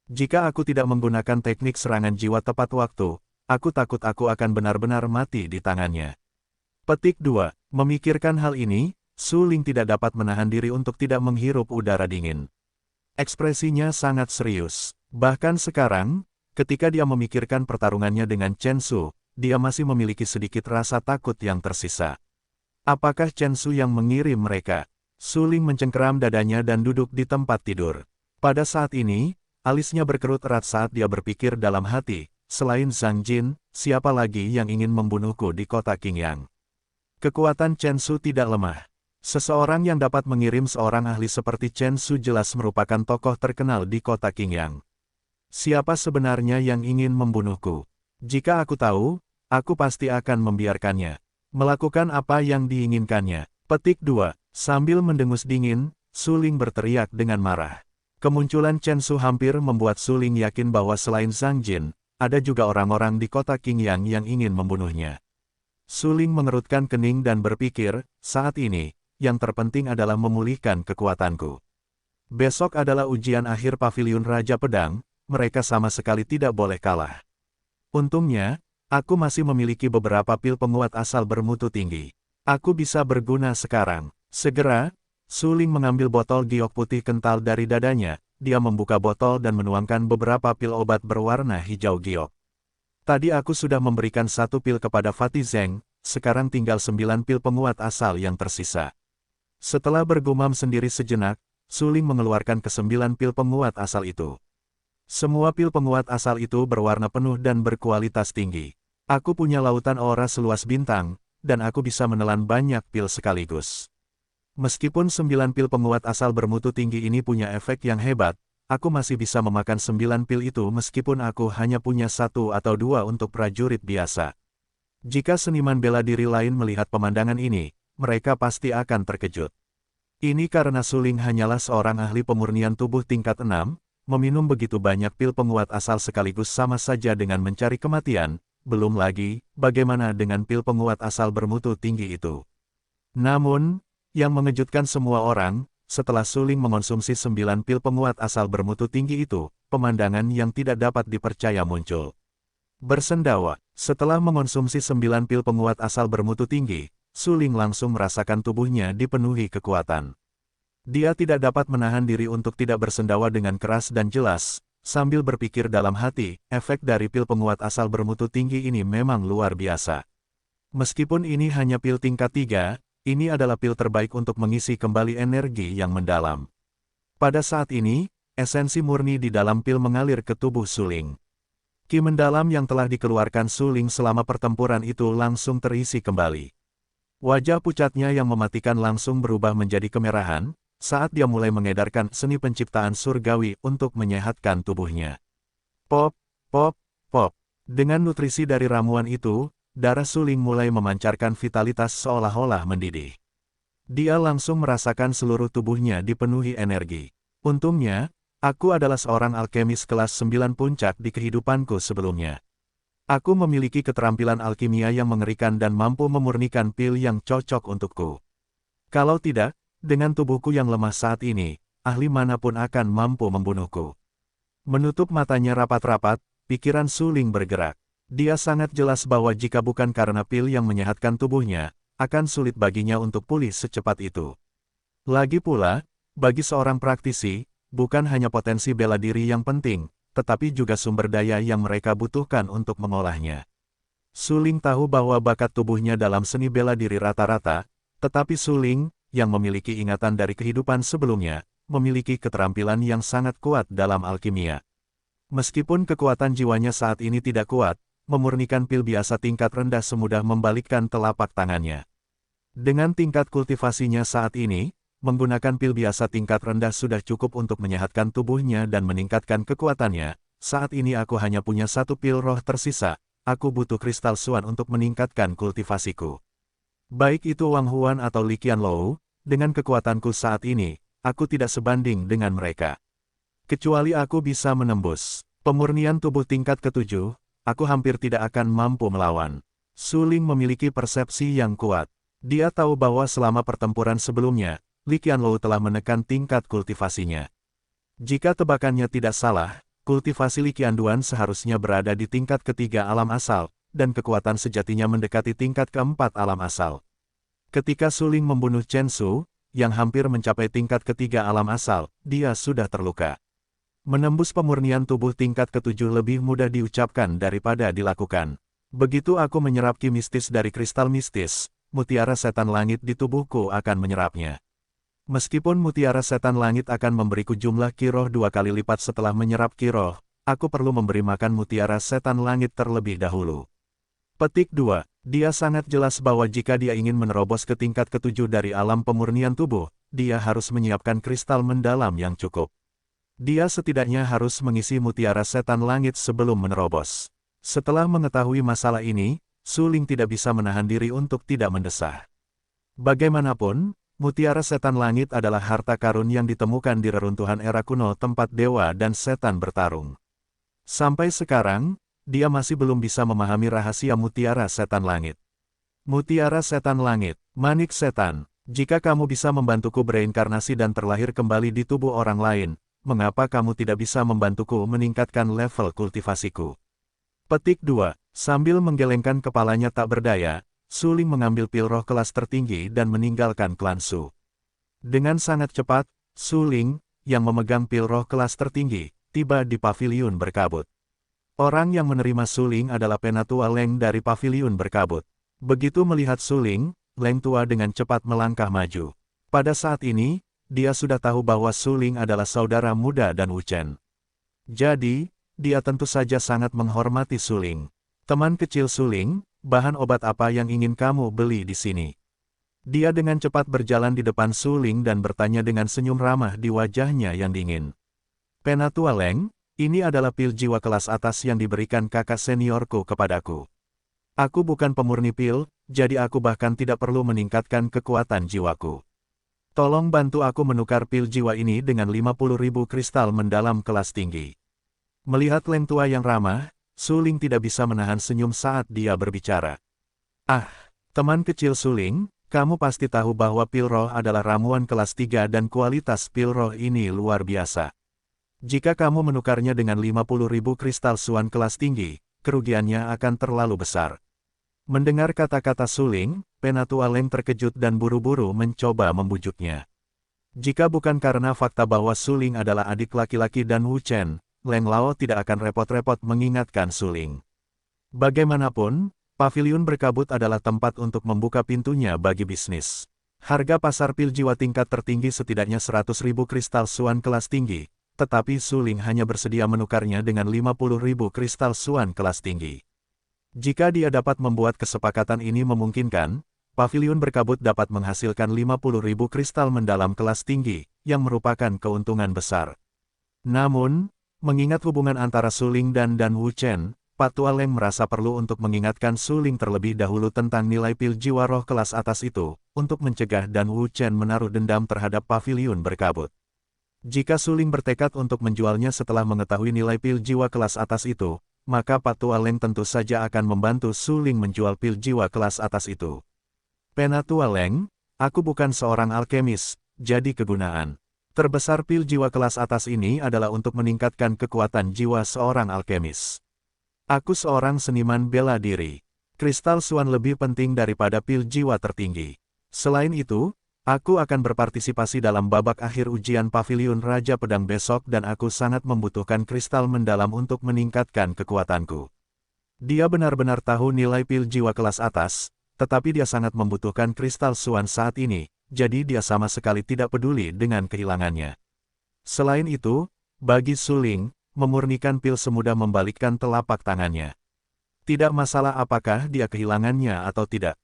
Jika aku tidak menggunakan teknik serangan jiwa tepat waktu, aku takut aku akan benar-benar mati di tangannya. Petik 2. Memikirkan hal ini, Su Ling tidak dapat menahan diri untuk tidak menghirup udara dingin. Ekspresinya sangat serius. Bahkan sekarang, ketika dia memikirkan pertarungannya dengan Chen Su, dia masih memiliki sedikit rasa takut yang tersisa. Apakah Chen Su yang mengirim mereka? Su Ling mencengkeram dadanya dan duduk di tempat tidur. Pada saat ini, alisnya berkerut erat saat dia berpikir dalam hati, selain Zhang Jin, siapa lagi yang ingin membunuhku di kota Qingyang? Kekuatan Chen Su tidak lemah. Seseorang yang dapat mengirim seorang ahli seperti Chen Su jelas merupakan tokoh terkenal di kota Qingyang. Siapa sebenarnya yang ingin membunuhku? Jika aku tahu, aku pasti akan membiarkannya melakukan apa yang diinginkannya. Petik 2. Sambil mendengus dingin, Su Ling berteriak dengan marah. Kemunculan Chen Su hampir membuat Su Ling yakin bahwa selain Zhang Jin, ada juga orang-orang di kota Qingyang yang ingin membunuhnya. Su Ling mengerutkan kening dan berpikir, saat ini, yang terpenting adalah memulihkan kekuatanku. Besok adalah ujian akhir Paviliun Raja Pedang, mereka sama sekali tidak boleh kalah. Untungnya, aku masih memiliki beberapa pil penguat asal bermutu tinggi. Aku bisa berguna sekarang. Segera, Su Ling mengambil botol giok putih kental dari dadanya, dia membuka botol dan menuangkan beberapa pil obat berwarna hijau giok. Tadi aku sudah memberikan 1 pil kepada Fatih Zeng, sekarang tinggal 9 pil penguat asal yang tersisa. Setelah bergumam sendiri sejenak, Su Ling mengeluarkan ke-9 pil penguat asal itu. Semua pil penguat asal itu berwarna penuh dan berkualitas tinggi. Aku punya lautan aura seluas bintang, dan aku bisa menelan banyak pil sekaligus. Meskipun 9 pil penguat asal bermutu tinggi ini punya efek yang hebat, aku masih bisa memakan 9 pil itu meskipun aku hanya punya 1 atau 2 untuk prajurit biasa. Jika seniman bela diri lain melihat pemandangan ini, mereka pasti akan terkejut. Ini karena Su Ling hanyalah seorang ahli pemurnian tubuh tingkat 6, meminum begitu banyak pil penguat asal sekaligus sama saja dengan mencari kematian, belum lagi, bagaimana dengan pil penguat asal bermutu tinggi itu. Namun, yang mengejutkan semua orang, setelah Su Ling mengonsumsi 9 pil penguat asal bermutu tinggi itu, pemandangan yang tidak dapat dipercaya muncul. Bersendawa, setelah mengonsumsi 9 pil penguat asal bermutu tinggi, Su Ling langsung merasakan tubuhnya dipenuhi kekuatan. Dia tidak dapat menahan diri untuk tidak bersendawa dengan keras dan jelas, sambil berpikir dalam hati, efek dari pil penguat asal bermutu tinggi ini memang luar biasa. Meskipun ini hanya pil tingkat 3, ini adalah pil terbaik untuk mengisi kembali energi yang mendalam. Pada saat ini, esensi murni di dalam pil mengalir ke tubuh Su Ling. Ki mendalam yang telah dikeluarkan Su Ling selama pertempuran itu langsung terisi kembali. Wajah pucatnya yang mematikan langsung berubah menjadi kemerahan, saat dia mulai mengedarkan seni penciptaan surgawi untuk menyehatkan tubuhnya. Pop, pop, pop. Dengan nutrisi dari ramuan itu, darah Su Ling mulai memancarkan vitalitas seolah-olah mendidih. Dia langsung merasakan seluruh tubuhnya dipenuhi energi. Untungnya, aku adalah seorang alkemis kelas 9 puncak di kehidupanku sebelumnya. Aku memiliki keterampilan alkimia yang mengerikan dan mampu memurnikan pil yang cocok untukku. Kalau tidak, dengan tubuhku yang lemah saat ini, ahli manapun akan mampu membunuhku. Menutup matanya rapat-rapat, pikiran Su Ling bergerak. Dia sangat jelas bahwa jika bukan karena pil yang menyehatkan tubuhnya, akan sulit baginya untuk pulih secepat itu. Lagi pula, bagi seorang praktisi, bukan hanya potensi bela diri yang penting, tetapi juga sumber daya yang mereka butuhkan untuk mengolahnya. Su Ling tahu bahwa bakat tubuhnya dalam seni bela diri rata-rata, tetapi Su Ling, yang memiliki ingatan dari kehidupan sebelumnya, memiliki keterampilan yang sangat kuat dalam alkimia. Meskipun kekuatan jiwanya saat ini tidak kuat, memurnikan pil biasa tingkat rendah semudah membalikkan telapak tangannya. Dengan tingkat kultivasinya saat ini, menggunakan pil biasa tingkat rendah sudah cukup untuk menyehatkan tubuhnya dan meningkatkan kekuatannya. Saat ini aku hanya punya satu pil roh tersisa, aku butuh kristal Suan untuk meningkatkan kultivasiku. Baik itu Wang Huan atau Li Qianlou, dengan kekuatanku saat ini, aku tidak sebanding dengan mereka. Kecuali aku bisa menembus pemurnian tubuh tingkat ketujuh, aku hampir tidak akan mampu melawan. Su Ling memiliki persepsi yang kuat. Dia tahu bahwa selama pertempuran sebelumnya, Li Qianlou telah menekan tingkat kultivasinya. Jika tebakannya tidak salah, kultivasi Li Qianduan seharusnya berada di tingkat ketiga alam asal, dan kekuatan sejatinya mendekati tingkat keempat alam asal. Ketika Su Ling membunuh Chen Su, yang hampir mencapai tingkat ketiga alam asal, dia sudah terluka. Menembus pemurnian tubuh tingkat ketujuh lebih mudah diucapkan daripada dilakukan. Begitu aku menyerap ki mistis dari kristal mistis, mutiara setan langit di tubuhku akan menyerapnya. Meskipun mutiara setan langit akan memberiku jumlah ki roh 2 kali lipat setelah menyerap ki roh, aku perlu memberi makan mutiara setan langit terlebih dahulu. Petik 2. Dia sangat jelas bahwa jika dia ingin menerobos ke tingkat ketujuh dari alam pemurnian tubuh, dia harus menyiapkan kristal mendalam yang cukup. Dia setidaknya harus mengisi mutiara setan langit sebelum menerobos. Setelah mengetahui masalah ini, Su Ling tidak bisa menahan diri untuk tidak mendesah. Bagaimanapun, mutiara setan langit adalah harta karun yang ditemukan di reruntuhan era kuno tempat dewa dan setan bertarung. Sampai sekarang, dia masih belum bisa memahami rahasia mutiara setan langit. Mutiara setan langit, manik setan, jika kamu bisa membantuku bereinkarnasi dan terlahir kembali di tubuh orang lain, mengapa kamu tidak bisa membantuku meningkatkan level kultivasiku? Petik 2. Sambil menggelengkan kepalanya tak berdaya, Su Ling mengambil pil roh kelas tertinggi dan meninggalkan klan Su. Dengan sangat cepat, Su Ling, yang memegang pil roh kelas tertinggi, tiba di paviliun berkabut. Orang yang menerima Su Ling adalah Penatua Leng dari paviliun berkabut. Begitu melihat Su Ling, Leng tua dengan cepat melangkah maju. Pada saat ini, dia sudah tahu bahwa Su Ling adalah saudara muda dan Wu Chen. Jadi, dia tentu saja sangat menghormati Su Ling. Teman kecil Su Ling, bahan obat apa yang ingin kamu beli di sini? Dia dengan cepat berjalan di depan Su Ling dan bertanya dengan senyum ramah di wajahnya yang dingin. Penatua Leng, ini adalah pil jiwa kelas atas yang diberikan kakak seniorku kepadaku. Aku bukan pemurni pil, jadi aku bahkan tidak perlu meningkatkan kekuatan jiwaku. Tolong bantu aku menukar pil jiwa ini dengan 50.000 kristal mendalam kelas tinggi. Melihat Leng tua yang ramah, Su Ling tidak bisa menahan senyum saat dia berbicara. Ah, teman kecil Su Ling, kamu pasti tahu bahwa pil roh adalah ramuan kelas 3 dan kualitas pil roh ini luar biasa. Jika kamu menukarnya dengan 50.000 kristal Suan kelas tinggi, kerugiannya akan terlalu besar. Mendengar kata-kata Su Ling, Penatua Leng terkejut dan buru-buru mencoba membujuknya. Jika bukan karena fakta bahwa Su Ling adalah adik laki-laki dan Wu Chen, Leng Lao tidak akan repot-repot mengingatkan Su Ling. Bagaimanapun, paviliun berkabut adalah tempat untuk membuka pintunya bagi bisnis. Harga pasar pil jiwa tingkat tertinggi setidaknya 100.000 kristal Suan kelas tinggi, tetapi Su Ling hanya bersedia menukarnya dengan 50.000 kristal Suan kelas tinggi. Jika dia dapat membuat kesepakatan ini memungkinkan, paviliun berkabut dapat menghasilkan 50.000 kristal mendalam kelas tinggi, yang merupakan keuntungan besar. Namun, mengingat hubungan antara Su Ling dan Wu Chen, Pak Tua Leng merasa perlu untuk mengingatkan Su Ling terlebih dahulu tentang nilai pil jiwa roh kelas atas itu, untuk mencegah dan Wu Chen menaruh dendam terhadap paviliun berkabut. Jika Su Ling bertekad untuk menjualnya setelah mengetahui nilai pil jiwa kelas atas itu, maka Pak Tua Leng tentu saja akan membantu Su Ling menjual pil jiwa kelas atas itu. Penatua Leng, aku bukan seorang alkemis, jadi kegunaan terbesar pil jiwa kelas atas ini adalah untuk meningkatkan kekuatan jiwa seorang alkemis. Aku seorang seniman bela diri. Kristal Suan lebih penting daripada pil jiwa tertinggi. Selain itu, aku akan berpartisipasi dalam babak akhir ujian paviliun Raja Pedang besok dan aku sangat membutuhkan kristal mendalam untuk meningkatkan kekuatanku. Dia benar-benar tahu nilai pil jiwa kelas atas, tetapi dia sangat membutuhkan kristal Suan saat ini, jadi dia sama sekali tidak peduli dengan kehilangannya. Selain itu, bagi Su Ling, memurnikan pil semudah membalikkan telapak tangannya. Tidak masalah apakah dia kehilangannya atau tidak.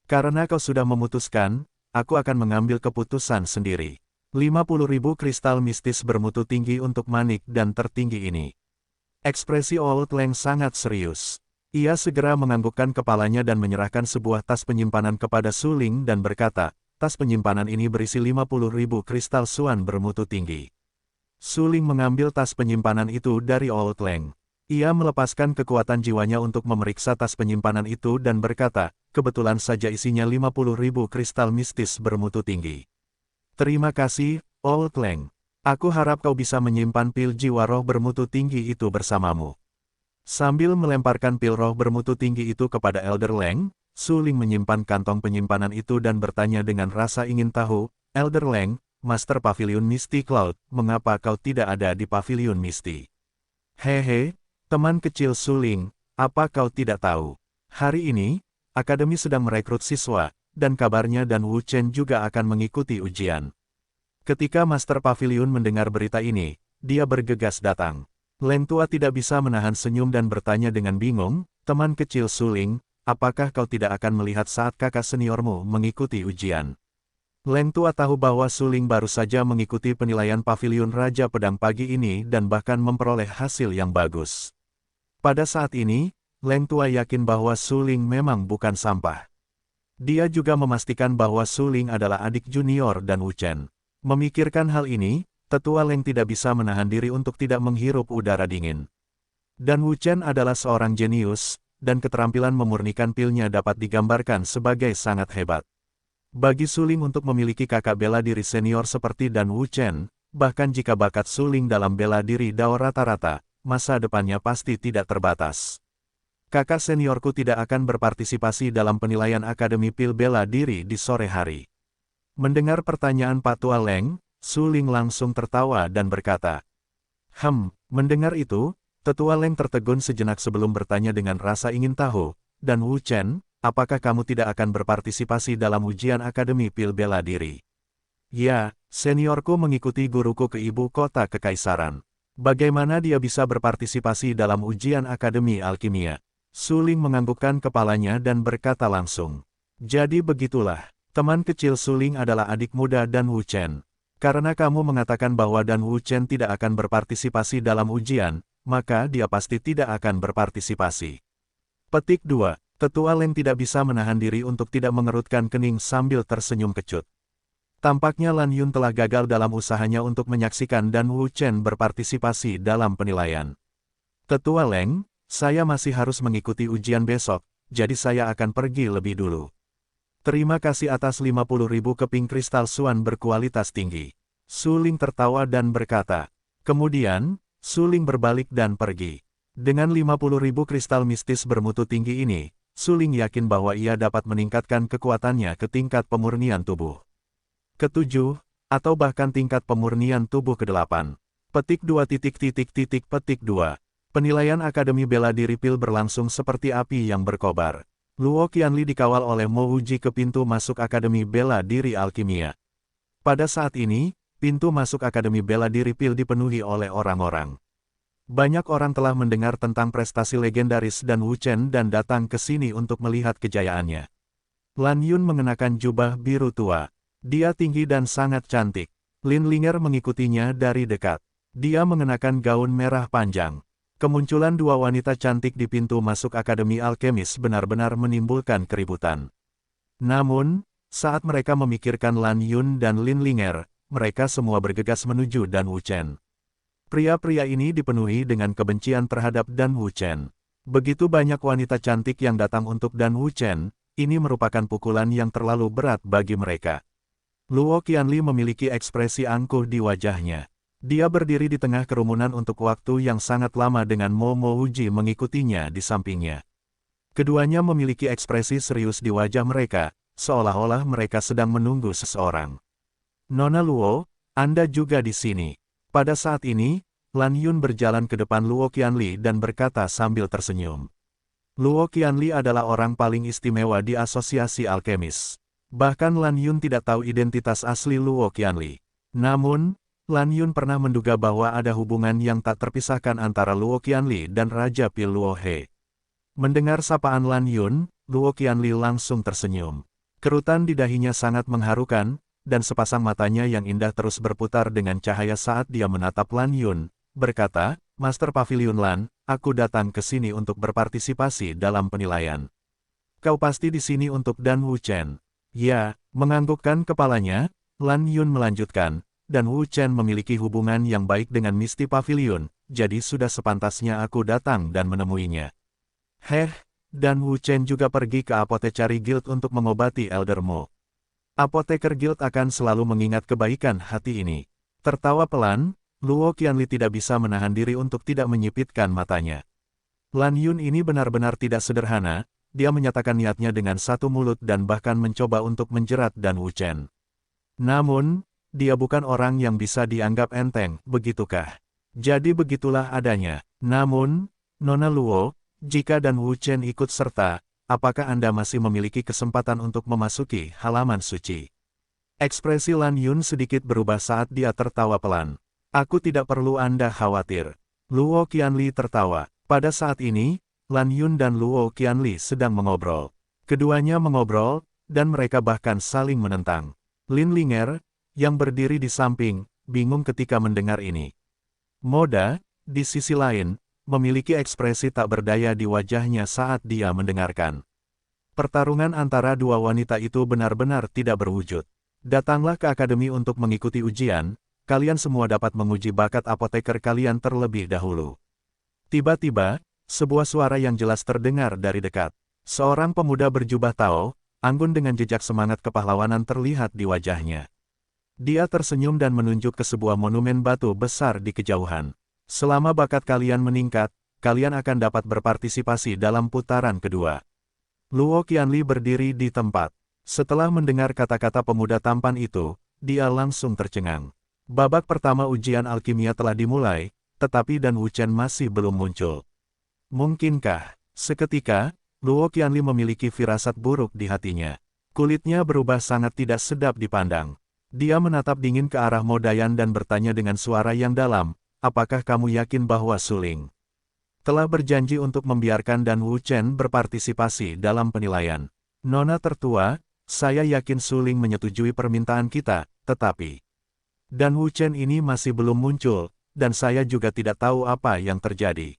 Karena kau sudah memutuskan, aku akan mengambil keputusan sendiri. 50.000 kristal mistis bermutu tinggi untuk manik dan tertinggi ini. Ekspresi Old Lang sangat serius. Ia segera menganggukkan kepalanya dan menyerahkan sebuah tas penyimpanan kepada Su Ling dan berkata, tas penyimpanan ini berisi 50.000 kristal suan bermutu tinggi. Su Ling mengambil tas penyimpanan itu dari Old Lang. Ia melepaskan kekuatan jiwanya untuk memeriksa tas penyimpanan itu dan berkata, kebetulan saja isinya 50.000 kristal mistis bermutu tinggi. Terima kasih, Old Lang. Aku harap kau bisa menyimpan pil jiwa roh bermutu tinggi itu bersamamu. Sambil melemparkan pil roh bermutu tinggi itu kepada Elder Lang, Su Ling menyimpan kantong penyimpanan itu dan bertanya dengan rasa ingin tahu, Elder Lang, Master Pavilion Misty Cloud, mengapa kau tidak ada di Pavilion Misty? Hehe, teman kecil Su Ling, apa kau tidak tahu? Hari ini, Akademi sedang merekrut siswa, dan kabarnya Dan Wu Chen juga akan mengikuti ujian. Ketika Master Pavilion mendengar berita ini, dia bergegas datang. Leng tua tidak bisa menahan senyum dan bertanya dengan bingung, teman kecil Su Ling, apakah kau tidak akan melihat saat kakak seniormu mengikuti ujian? Leng tua tahu bahwa Su Ling baru saja mengikuti penilaian Pavilion Raja Pedang pagi ini dan bahkan memperoleh hasil yang bagus. Pada saat ini, Leng tua yakin bahwa Su Ling memang bukan sampah. Dia juga memastikan bahwa Su Ling adalah adik junior Dan Wu Chen. Memikirkan hal ini, Tetua Leng tidak bisa menahan diri untuk tidak menghirup udara dingin. Dan Wu Chen adalah seorang jenius, dan keterampilan memurnikan pilnya dapat digambarkan sebagai sangat hebat. Bagi Su Ling untuk memiliki kakak bela diri senior seperti Dan Wu Chen, bahkan jika bakat Su Ling dalam bela diri Dao rata-rata, masa depannya pasti tidak terbatas. Kakak seniorku tidak akan berpartisipasi dalam penilaian Akademi Pil Bela Diri di sore hari. Mendengar pertanyaan Pak Tua Leng, Su Ling langsung tertawa dan berkata, mendengar itu, Tetua Leng tertegun sejenak sebelum bertanya dengan rasa ingin tahu, Dan Wu Chen, apakah kamu tidak akan berpartisipasi dalam ujian Akademi Pil Bela Diri? Ya, seniorku mengikuti guruku ke ibu kota kekaisaran. Bagaimana dia bisa berpartisipasi dalam ujian Akademi Alkimia? Su Ling menganggukkan kepalanya dan berkata langsung. Jadi begitulah, teman kecil Su Ling adalah adik muda Dan Wu Chen. Karena kamu mengatakan bahwa Dan Wu Chen tidak akan berpartisipasi dalam ujian, maka dia pasti tidak akan berpartisipasi. Petik 2. Tetua Leng tidak bisa menahan diri untuk tidak mengerutkan kening sambil tersenyum kecut. Tampaknya Lan Yun telah gagal dalam usahanya untuk menyaksikan Dan Wu Chen berpartisipasi dalam penilaian. Tetua Leng, saya masih harus mengikuti ujian besok, jadi saya akan pergi lebih dulu. Terima kasih atas 50.000 keping kristal suan berkualitas tinggi. Su Ling tertawa dan berkata. Kemudian, Su Ling berbalik dan pergi. Dengan 50.000 kristal mistis bermutu tinggi ini, Su Ling yakin bahwa ia dapat meningkatkan kekuatannya ke tingkat pemurnian tubuh ke-7, atau bahkan tingkat pemurnian tubuh ke-8. Petik 2. Petik 2. Penilaian Akademi Bela Diri Pil berlangsung seperti api yang berkobar. Luo Qianli dikawal oleh Mo Wuji ke pintu masuk Akademi Bela Diri Alkimia. Pada saat ini, pintu masuk Akademi Bela Diri Pil dipenuhi oleh orang-orang. Banyak orang telah mendengar tentang prestasi legendaris Dan Wu Chen dan datang ke sini untuk melihat kejayaannya. Lan Yun mengenakan jubah biru tua. Dia tinggi dan sangat cantik. Lin Linger mengikutinya dari dekat. Dia mengenakan gaun merah panjang. Kemunculan dua wanita cantik di pintu masuk Akademi Alkemis benar-benar menimbulkan keributan. Namun, saat mereka memikirkan Lan Yun dan Lin Linger, mereka semua bergegas menuju Dan Wu Chen. Pria-pria ini dipenuhi dengan kebencian terhadap Dan Wu Chen. Begitu banyak wanita cantik yang datang untuk Dan Wu Chen, ini merupakan pukulan yang terlalu berat bagi mereka. Luo Qianli memiliki ekspresi angkuh di wajahnya. Dia berdiri di tengah kerumunan untuk waktu yang sangat lama dengan Mo Wuji mengikutinya di sampingnya. Keduanya memiliki ekspresi serius di wajah mereka, seolah-olah mereka sedang menunggu seseorang. Nona Luo, Anda juga di sini. Pada saat ini, Lan Yun berjalan ke depan Luo Qianli dan berkata sambil tersenyum. Luo Qianli adalah orang paling istimewa di Asosiasi Alkemis. Bahkan Lan Yun tidak tahu identitas asli Luo Qianli. Namun, Lan Yun pernah menduga bahwa ada hubungan yang tak terpisahkan antara Luo Qianli dan Raja Pil Luo He. Mendengar sapaan Lan Yun, Luo Qianli langsung tersenyum. Kerutan di dahinya sangat mengharukan, dan sepasang matanya yang indah terus berputar dengan cahaya saat dia menatap Lan Yun, berkata, Master Pavilion Lan, aku datang ke sini untuk berpartisipasi dalam penilaian. Kau pasti di sini untuk Dan Wuchen. Ya, menganggukkan kepalanya, Lan Yun melanjutkan, dan Wuchen memiliki hubungan yang baik dengan Misty Pavilion, jadi sudah sepantasnya aku datang dan menemuinya. Dan Wuchen juga pergi ke Apothecary Guild untuk mengobati Elder Mo. Apoteker Guild akan selalu mengingat kebaikan hati ini. Tertawa pelan, Luo Qianli tidak bisa menahan diri untuk tidak menyipitkan matanya. Lan Yun ini benar-benar tidak sederhana, dia menyatakan niatnya dengan satu mulut dan bahkan mencoba untuk menjerat Dan Wuchen. Namun, dia bukan orang yang bisa dianggap enteng, begitukah? Jadi begitulah adanya. Namun, Nona Luo, jika Dan Wuchen ikut serta, apakah Anda masih memiliki kesempatan untuk memasuki halaman suci? Ekspresi Lan Yun sedikit berubah saat dia tertawa pelan. Aku tidak perlu Anda khawatir. Luo Qianli tertawa. Pada saat ini, Lan Yun dan Luo Qianli sedang mengobrol. Keduanya mengobrol, dan mereka bahkan saling menentang. Lin Linger, yang berdiri di samping, bingung ketika mendengar ini. Moda, di sisi lain, memiliki ekspresi tak berdaya di wajahnya saat dia mendengarkan. Pertarungan antara dua wanita itu benar-benar tidak berwujud. Datanglah ke akademi untuk mengikuti ujian, kalian semua dapat menguji bakat apoteker kalian terlebih dahulu. Tiba-tiba, sebuah suara yang jelas terdengar dari dekat. Seorang pemuda berjubah Tao, anggun dengan jejak semangat kepahlawanan terlihat di wajahnya. Dia tersenyum dan menunjuk ke sebuah monumen batu besar di kejauhan. Selama bakat kalian meningkat, kalian akan dapat berpartisipasi dalam putaran kedua. Luo Qianli berdiri di tempat. Setelah mendengar kata-kata pemuda tampan itu, dia langsung tercengang. Babak pertama ujian alkimia telah dimulai, tetapi Dan Wuchen masih belum muncul. Mungkinkah? Seketika, Luo Qianli memiliki firasat buruk di hatinya. Kulitnya berubah sangat tidak sedap dipandang. Dia menatap dingin ke arah Mo Dayan dan bertanya dengan suara yang dalam, apakah kamu yakin bahwa Suling telah berjanji untuk membiarkan Dan Wuchen berpartisipasi dalam penilaian? Nona tertua, saya yakin Suling menyetujui permintaan kita, tetapi Dan Wuchen ini masih belum muncul, dan saya juga tidak tahu apa yang terjadi.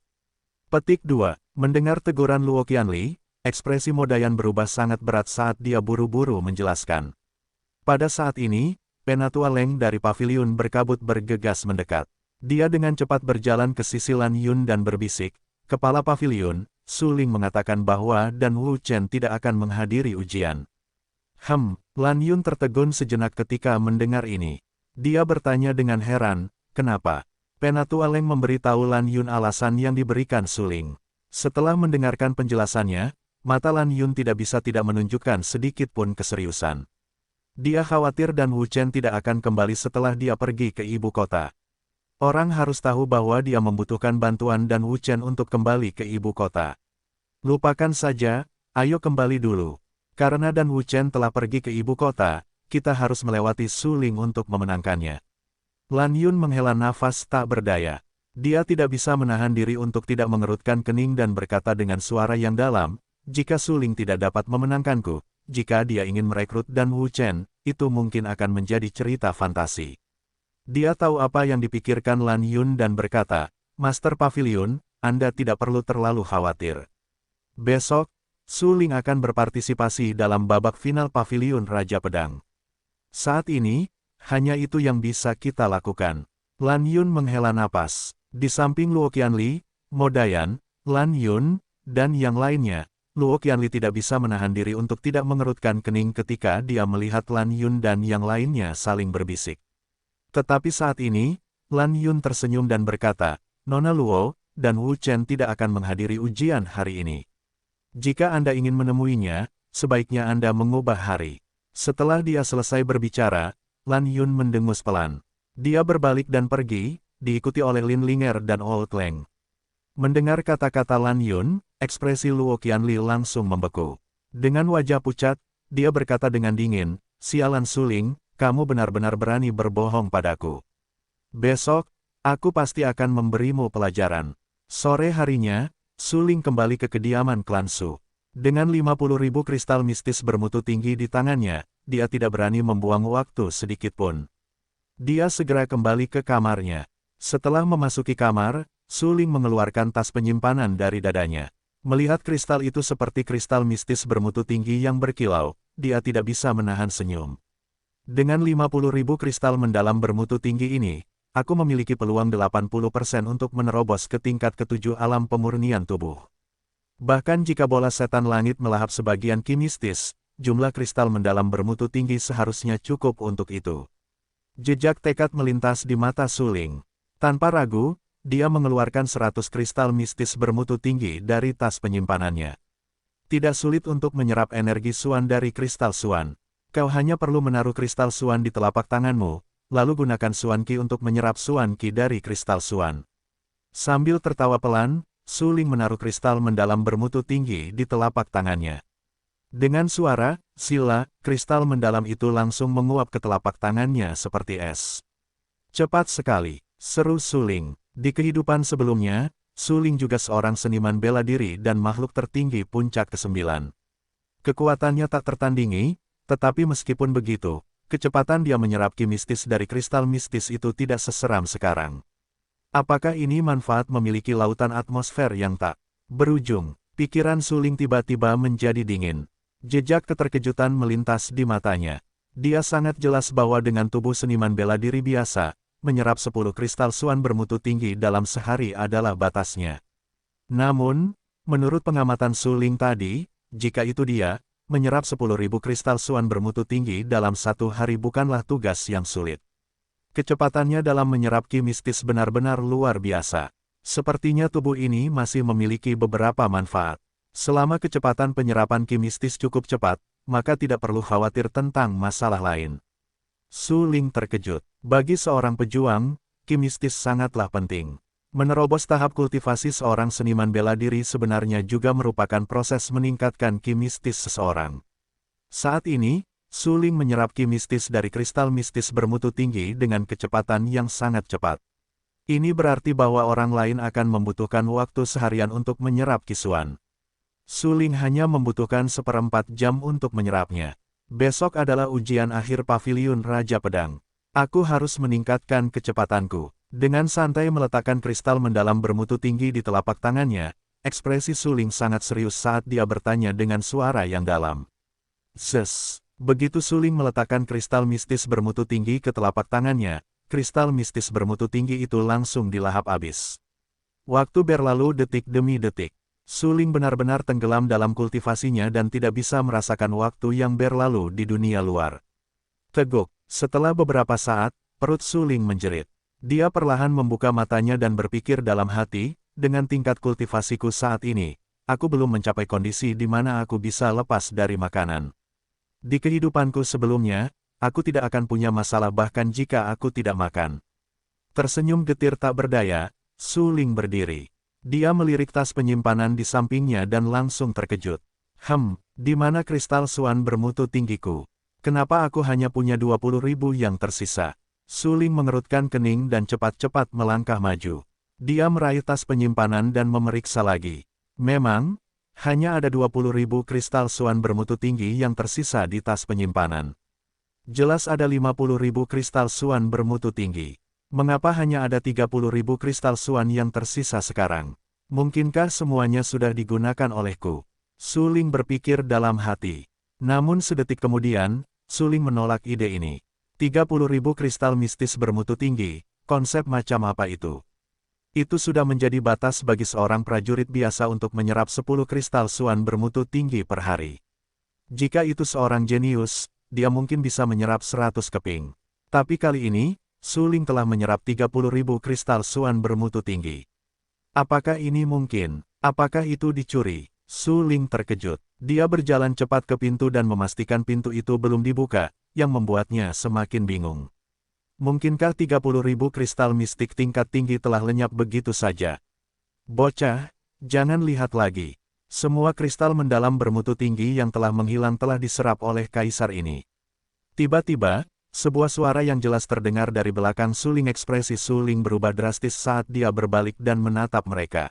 Petik 2. Mendengar teguran Luo Qianli, ekspresi Mo Dayan berubah sangat berat saat dia buru-buru menjelaskan. Pada saat ini, Penatua Leng dari pavilion berkabut bergegas mendekat. Dia dengan cepat berjalan ke sisi Lan Yun dan berbisik, Kepala Pavilion, Suling mengatakan bahwa Dan Wuchen tidak akan menghadiri ujian. Lan Yun tertegun sejenak ketika mendengar ini. Dia bertanya dengan heran, kenapa? Penatua Leng memberitahu Lan Yun alasan yang diberikan Suling. Setelah mendengarkan penjelasannya, mata Lan Yun tidak bisa tidak menunjukkan sedikit pun keseriusan. Dia khawatir Dan Wuchen tidak akan kembali setelah dia pergi ke ibu kota. Orang harus tahu bahwa dia membutuhkan bantuan Dan Wuchen untuk kembali ke ibu kota. Lupakan saja, ayo kembali dulu. Karena Dan Wuchen telah pergi ke ibu kota, kita harus melewati Suling untuk memenangkannya. Lan Yun menghela nafas tak berdaya. Dia tidak bisa menahan diri untuk tidak mengerutkan kening dan berkata dengan suara yang dalam, jika Suling tidak dapat memenangkanku, jika dia ingin merekrut Dan Wuchen, itu mungkin akan menjadi cerita fantasi. Dia tahu apa yang dipikirkan Lan Yun dan berkata, Master Pavilion, Anda tidak perlu terlalu khawatir. Besok, Suling akan berpartisipasi dalam babak final Pavilion Raja Pedang. Saat ini, hanya itu yang bisa kita lakukan. Lan Yun menghela napas. Di samping Luo Qianli, Mo Dayan, Lan Yun, dan yang lainnya, Luo Qianli tidak bisa menahan diri untuk tidak mengerutkan kening ketika dia melihat Lan Yun dan yang lainnya saling berbisik. Tetapi saat ini, Lan Yun tersenyum dan berkata, Nona Luo, Dan Wuchen tidak akan menghadiri ujian hari ini. Jika Anda ingin menemuinya, sebaiknya Anda mengubah hari. Setelah dia selesai berbicara, Lan Yun mendengus pelan. Dia berbalik dan pergi, diikuti oleh Lin Linger dan Old Leng. Mendengar kata-kata Lan Yun, ekspresi Luo Qianli langsung membeku. Dengan wajah pucat, dia berkata dengan dingin, Sialan Suling, kamu benar-benar berani berbohong padaku. Besok, aku pasti akan memberimu pelajaran. Sore harinya, Su Ling kembali ke kediaman klan Su. Dengan 50.000 kristal mistis bermutu tinggi di tangannya, dia tidak berani membuang waktu sedikit pun. Dia segera kembali ke kamarnya. Setelah memasuki kamar, Su Ling mengeluarkan tas penyimpanan dari dadanya. Melihat kristal itu seperti kristal mistis bermutu tinggi yang berkilau, dia tidak bisa menahan senyum. Dengan 50.000 kristal mendalam bermutu tinggi ini, aku memiliki peluang 80% untuk menerobos ke tingkat ketujuh alam pemurnian tubuh. Bahkan jika bola setan langit melahap sebagian ki mistis, jumlah kristal mendalam bermutu tinggi seharusnya cukup untuk itu. Jejak tekad melintas di mata Su Ling. Tanpa ragu, dia mengeluarkan 100 kristal mistis bermutu tinggi dari tas penyimpanannya. Tidak sulit untuk menyerap energi Suan dari kristal Suan. Kau hanya perlu menaruh kristal Suan di telapak tanganmu, lalu gunakan Suan Ki untuk menyerap Suan Ki dari kristal Suan. Sambil tertawa pelan, Su Ling menaruh kristal mendalam bermutu tinggi di telapak tangannya. Dengan suara, sila, kristal mendalam itu langsung menguap ke telapak tangannya seperti es. Cepat sekali, seru Su Ling. Di kehidupan sebelumnya, Su Ling juga seorang seniman bela diri dan makhluk tertinggi puncak ke-9. Kekuatannya tak tertandingi, tetapi meskipun begitu, kecepatan dia menyerap ki mistis dari kristal mistis itu tidak seseram sekarang. Apakah ini manfaat memiliki lautan atmosfer yang tak berujung? Pikiran Su Ling tiba-tiba menjadi dingin. Jejak keterkejutan melintas di matanya. Dia sangat jelas bahwa dengan tubuh seniman bela diri biasa, menyerap 10 kristal Suan bermutu tinggi dalam sehari adalah batasnya. Namun, menurut pengamatan Su Ling tadi, jika itu dia, menyerap 10.000 kristal Suan bermutu tinggi dalam satu hari bukanlah tugas yang sulit. Kecepatannya dalam menyerap ki mistis benar-benar luar biasa. Sepertinya tubuh ini masih memiliki beberapa manfaat. Selama kecepatan penyerapan ki mistis cukup cepat, maka tidak perlu khawatir tentang masalah lain. Su Ling terkejut. Bagi seorang pejuang, ki mistis sangatlah penting. Menerobos tahap kultivasi seorang seniman bela diri sebenarnya juga merupakan proses meningkatkan ki mistis seseorang. Saat ini, Su Ling menyerap ki mistis dari kristal mistis bermutu tinggi dengan kecepatan yang sangat cepat. Ini berarti bahwa orang lain akan membutuhkan waktu seharian untuk menyerap ki Suan. Su Ling hanya membutuhkan 1/4 jam untuk menyerapnya. Besok adalah ujian akhir Paviliun Raja Pedang. Aku harus meningkatkan kecepatanku. Dengan santai meletakkan kristal mendalam bermutu tinggi di telapak tangannya, ekspresi Su Ling sangat serius saat dia bertanya dengan suara yang dalam. Zes. Begitu Su Ling meletakkan kristal mistis bermutu tinggi ke telapak tangannya, kristal mistis bermutu tinggi itu langsung dilahap habis. Waktu berlalu detik demi detik. Su Ling benar-benar tenggelam dalam kultivasinya dan tidak bisa merasakan waktu yang berlalu di dunia luar. Teguk, setelah beberapa saat, perut Su Ling menjerit. Dia perlahan membuka matanya dan berpikir dalam hati, dengan tingkat kultivasiku saat ini, aku belum mencapai kondisi di mana aku bisa lepas dari makanan. Di kehidupanku sebelumnya, aku tidak akan punya masalah bahkan jika aku tidak makan. Tersenyum getir tak berdaya, Su Ling berdiri. Dia melirik tas penyimpanan di sampingnya dan langsung terkejut. Di mana kristal Suan bermutu tinggiku? Kenapa aku hanya punya 20.000 yang tersisa? Su Ling mengerutkan kening dan cepat-cepat melangkah maju. Dia meraih tas penyimpanan dan memeriksa lagi. Memang, hanya ada 20.000 kristal Suan bermutu tinggi yang tersisa di tas penyimpanan. Jelas ada 50.000 kristal Suan bermutu tinggi. Mengapa hanya ada 30.000 kristal Suan yang tersisa sekarang? Mungkinkah semuanya sudah digunakan olehku? Su Ling berpikir dalam hati. Namun sedetik kemudian, Su Ling menolak ide ini. 30.000 kristal mistis bermutu tinggi, konsep macam apa itu? Itu sudah menjadi batas bagi seorang prajurit biasa untuk menyerap 10 kristal Suan bermutu tinggi per hari. Jika itu seorang jenius, dia mungkin bisa menyerap 100 keping. Tapi kali ini, Su Ling telah menyerap 30.000 kristal Suan bermutu tinggi. Apakah ini mungkin? Apakah itu dicuri? Su Ling terkejut. Dia berjalan cepat ke pintu dan memastikan pintu itu belum dibuka, yang membuatnya semakin bingung. Mungkinkah 30.000 kristal mistik tingkat tinggi telah lenyap begitu saja? Bocah, jangan lihat lagi. Semua kristal mendalam bermutu tinggi yang telah menghilang telah diserap oleh kaisar ini. Tiba-tiba, Sebuah suara yang jelas terdengar dari belakang suling. Ekspresi suling berubah drastis saat dia berbalik dan menatap mereka.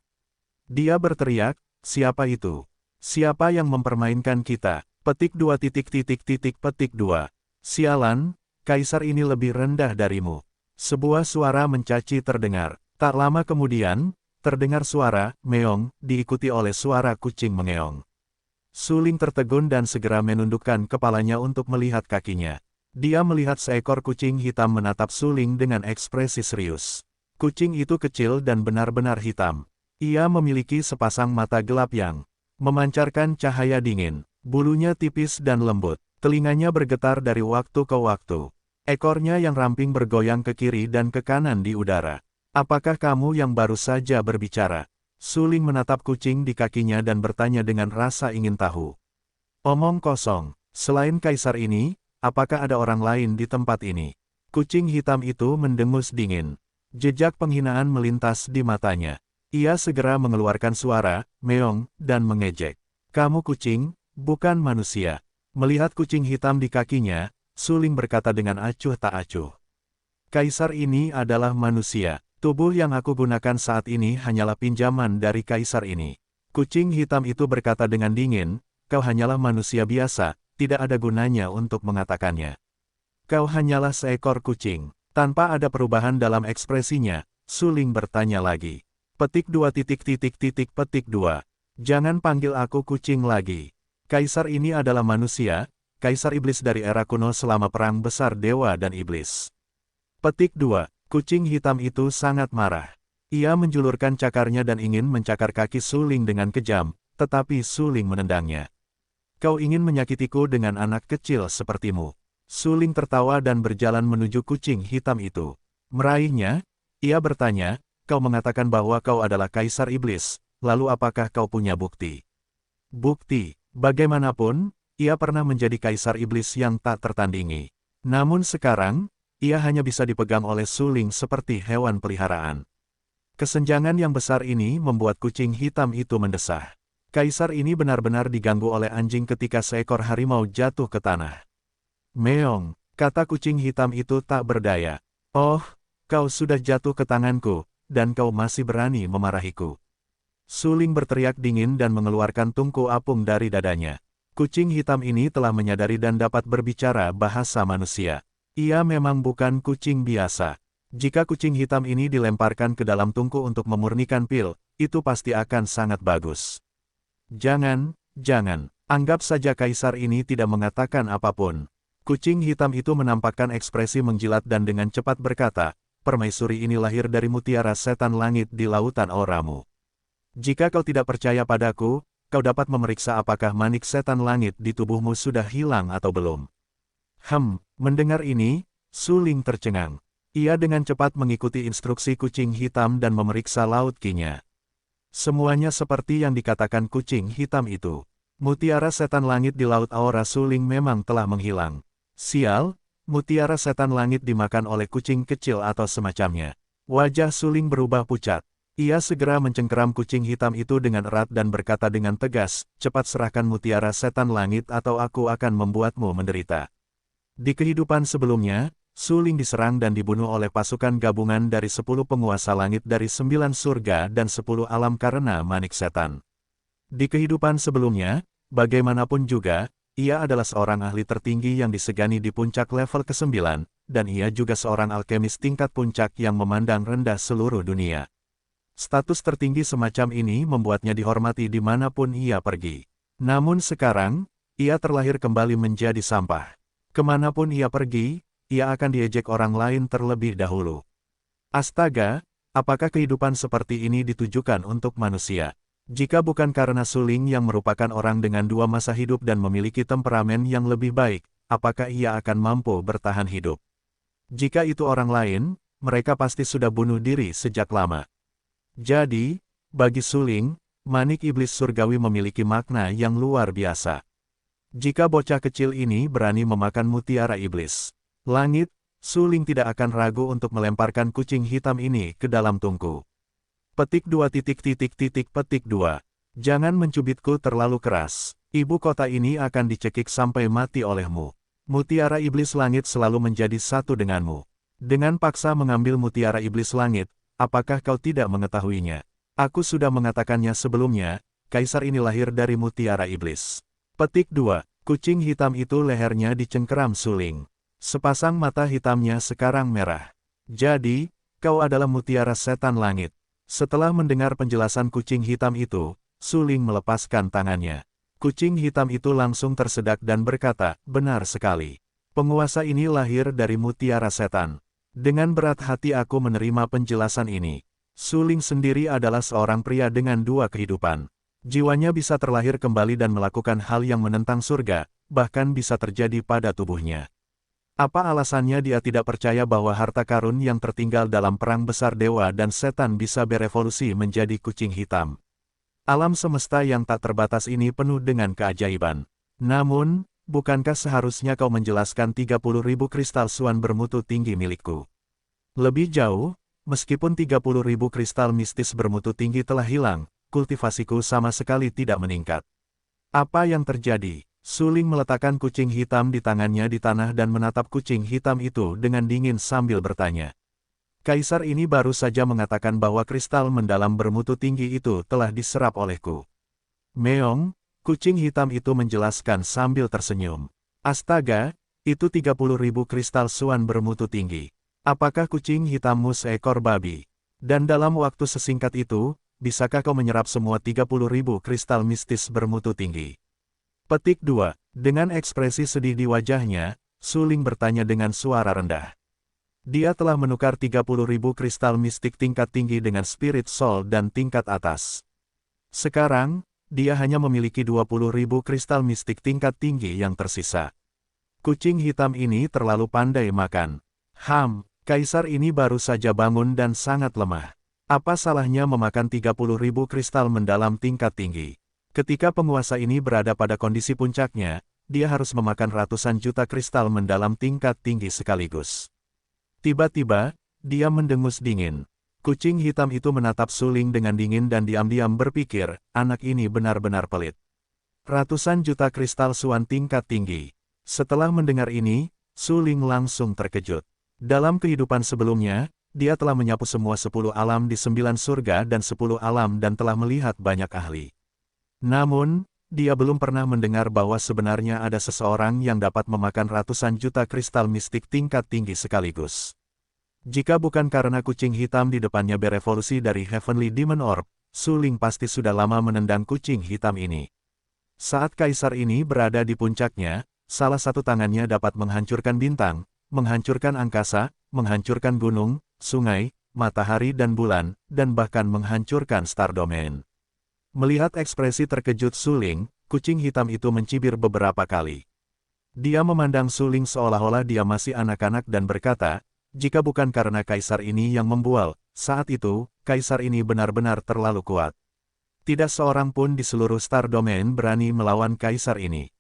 Dia berteriak, "Siapa itu? Siapa yang mempermainkan kita?" Petik 2 titik titik titik petik 2. Sialan, kaisar ini lebih rendah darimu. Sebuah suara mencaci terdengar. Tak lama kemudian, terdengar suara, meong, diikuti oleh suara kucing mengeong. Suling tertegun dan segera menundukkan kepalanya untuk melihat kakinya. Dia melihat seekor kucing hitam menatap suling dengan ekspresi serius. Kucing itu kecil dan benar-benar hitam. Ia memiliki sepasang mata gelap yang memancarkan cahaya dingin. Bulunya tipis dan lembut. Telinganya bergetar dari waktu ke waktu. Ekornya yang ramping bergoyang ke kiri dan ke kanan di udara. "Apakah kamu yang baru saja berbicara?" Suling menatap kucing di kakinya dan bertanya dengan rasa ingin tahu. "Omong kosong. Selain kaisar ini, apakah ada orang lain di tempat ini?" Kucing hitam itu mendengus dingin. Jejak penghinaan melintas di matanya. Ia segera mengeluarkan suara, meong, dan mengejek. "Kamu kucing, bukan manusia." Melihat kucing hitam di kakinya, Suling berkata dengan acuh tak acuh. "Kaisar ini adalah manusia. Tubuh yang aku gunakan saat ini hanyalah pinjaman dari kaisar ini." Kucing hitam itu berkata dengan dingin, "Kau hanyalah manusia biasa, tidak ada gunanya untuk mengatakannya. Kau hanyalah seekor kucing." Tanpa ada perubahan dalam ekspresinya, Suling bertanya lagi. Petik 2 titik titik titik petik 2. "Jangan panggil aku kucing lagi. Kaisar ini adalah manusia, kaisar iblis dari era kuno selama perang besar dewa dan iblis." Petik 2. Kucing hitam itu sangat marah. Ia menjulurkan cakarnya dan ingin mencakar kaki Suling dengan kejam, tetapi Suling menendangnya. "Kau ingin menyakitiku dengan anak kecil sepertimu." Suling tertawa dan berjalan menuju kucing hitam itu. Meraihnya, ia bertanya, "Kau mengatakan bahwa kau adalah kaisar iblis, lalu apakah kau punya bukti?" "Bukti? Bagaimanapun, ia pernah menjadi kaisar iblis yang tak tertandingi. Namun sekarang, ia hanya bisa dipegang oleh Suling seperti hewan peliharaan." Kesenjangan yang besar ini membuat kucing hitam itu mendesah. Kaisar ini benar-benar diganggu oleh anjing ketika seekor harimau jatuh ke tanah. "Meong," kata kucing hitam itu tak berdaya. "Oh, kau sudah jatuh ke tanganku, dan kau masih berani memarahiku." Suling berteriak dingin dan mengeluarkan tungku apung dari dadanya. Kucing hitam ini telah menyadari dan dapat berbicara bahasa manusia. Ia memang bukan kucing biasa. Jika kucing hitam ini dilemparkan ke dalam tungku untuk memurnikan pil, itu pasti akan sangat bagus. Jangan, anggap saja kaisar ini tidak mengatakan apapun." Kucing hitam itu menampakkan ekspresi menjilat dan dengan cepat berkata, "Permaisuri ini lahir dari mutiara setan langit di lautan auramu. Jika kau tidak percaya padaku, kau dapat memeriksa apakah manik setan langit di tubuhmu sudah hilang atau belum." Mendengar ini, Suling tercengang. Ia dengan cepat mengikuti instruksi kucing hitam dan memeriksa laut Qi-nya. Semuanya seperti yang dikatakan kucing hitam itu. Mutiara setan langit di laut aura Suling memang telah menghilang. Sial, mutiara setan langit dimakan oleh kucing kecil atau semacamnya. Wajah Suling berubah pucat. Ia segera mencengkeram kucing hitam itu dengan erat dan berkata dengan tegas, "Cepat serahkan mutiara setan langit atau aku akan membuatmu menderita." Di kehidupan sebelumnya, Suling diserang dan dibunuh oleh pasukan gabungan dari 10 penguasa langit dari 9 surga dan 10 alam karena manik setan. Di kehidupan sebelumnya, bagaimanapun juga, ia adalah seorang ahli tertinggi yang disegani di puncak level ke-9, dan ia juga seorang alkemis tingkat puncak yang memandang rendah seluruh dunia. Status tertinggi semacam ini membuatnya dihormati dimanapun ia pergi. Namun sekarang, ia terlahir kembali menjadi sampah. Kemanapun ia pergi, ia akan diejek orang lain terlebih dahulu. Astaga, apakah kehidupan seperti ini ditujukan untuk manusia? Jika bukan karena Suling yang merupakan orang dengan 2 masa hidup dan memiliki temperamen yang lebih baik, apakah ia akan mampu bertahan hidup? Jika itu orang lain, mereka pasti sudah bunuh diri sejak lama. Jadi, bagi Suling, manik iblis surgawi memiliki makna yang luar biasa. Jika bocah kecil ini berani memakan mutiara iblis langit, Suling tidak akan ragu untuk melemparkan kucing hitam ini ke dalam tungku. Petik 2 titik titik titik petik 2. "Jangan mencubitku terlalu keras. Ibu kota ini akan dicekik sampai mati olehmu." Mutiara Iblis Langit selalu menjadi satu denganmu. Dengan paksa mengambil Mutiara Iblis Langit, apakah kau tidak mengetahuinya? Aku sudah mengatakannya sebelumnya, Kaisar ini lahir dari Mutiara Iblis. Petik 2. Kucing hitam itu lehernya dicengkeram suling. Sepasang mata hitamnya sekarang merah. Jadi, kau adalah Mutiara Setan Langit. Setelah mendengar penjelasan kucing hitam itu, suling melepaskan tangannya. Kucing hitam itu langsung tersedak dan berkata, benar sekali. Penguasa ini lahir dari Mutiara Setan. Dengan berat hati aku menerima penjelasan ini. Suling sendiri adalah seorang pria dengan dua kehidupan. Jiwanya bisa terlahir kembali dan melakukan hal yang menentang surga, bahkan bisa terjadi pada tubuhnya. Apa alasannya dia tidak percaya bahwa harta karun yang tertinggal dalam perang besar dewa dan setan bisa berevolusi menjadi kucing hitam? Alam semesta yang tak terbatas ini penuh dengan keajaiban. Namun, bukankah seharusnya kau menjelaskan 30.000 kristal suan bermutu tinggi milikku? Lebih jauh, meskipun 30.000 kristal mistis bermutu tinggi telah hilang, kultivasiku sama sekali tidak meningkat. Apa yang terjadi? Suling meletakkan kucing hitam di tangannya di tanah dan menatap kucing hitam itu dengan dingin sambil bertanya. Kaisar ini baru saja mengatakan bahwa kristal mendalam bermutu tinggi itu telah diserap olehku. Meong, kucing hitam itu menjelaskan sambil tersenyum. Astaga, itu 30.000 kristal suan bermutu tinggi. Apakah kucing hitammu seekor babi? Dan dalam waktu sesingkat itu, bisakah kau menyerap semua 30.000 kristal mistis bermutu tinggi? Petik 2. Dengan ekspresi sedih di wajahnya, Suling bertanya dengan suara rendah. Dia telah menukar 30.000 kristal mistik tingkat tinggi dengan Spirit Soul dan tingkat atas. Sekarang, dia hanya memiliki 20.000 kristal mistik tingkat tinggi yang tersisa. Kucing hitam ini terlalu pandai makan. Kaisar ini baru saja bangun dan sangat lemah. Apa salahnya memakan 30.000 kristal mendalam tingkat tinggi? Ketika penguasa ini berada pada kondisi puncaknya, dia harus memakan ratusan juta kristal mendalam tingkat tinggi sekaligus. Tiba-tiba, dia mendengus dingin. Kucing hitam itu menatap Suling dengan dingin dan diam-diam berpikir, anak ini benar-benar pelit. Ratusan juta kristal suan tingkat tinggi. Setelah mendengar ini, Suling langsung terkejut. Dalam kehidupan sebelumnya, dia telah menyapu semua 10 alam di 9 surga dan 10 alam dan telah melihat banyak ahli. Namun, dia belum pernah mendengar bahwa sebenarnya ada seseorang yang dapat memakan ratusan juta kristal mistik tingkat tinggi sekaligus. Jika bukan karena kucing hitam di depannya berevolusi dari Heavenly Demon Orb, Suling pasti sudah lama menendang kucing hitam ini. Saat kaisar ini berada di puncaknya, salah satu tangannya dapat menghancurkan bintang, menghancurkan angkasa, menghancurkan gunung, sungai, matahari dan bulan, dan bahkan menghancurkan Star Domain. Melihat ekspresi terkejut Suling, kucing hitam itu mencibir beberapa kali. Dia memandang Suling seolah-olah dia masih anak-anak dan berkata, jika bukan karena kaisar ini yang membual, saat itu, kaisar ini benar-benar terlalu kuat. Tidak seorang pun di seluruh Star Domain berani melawan kaisar ini.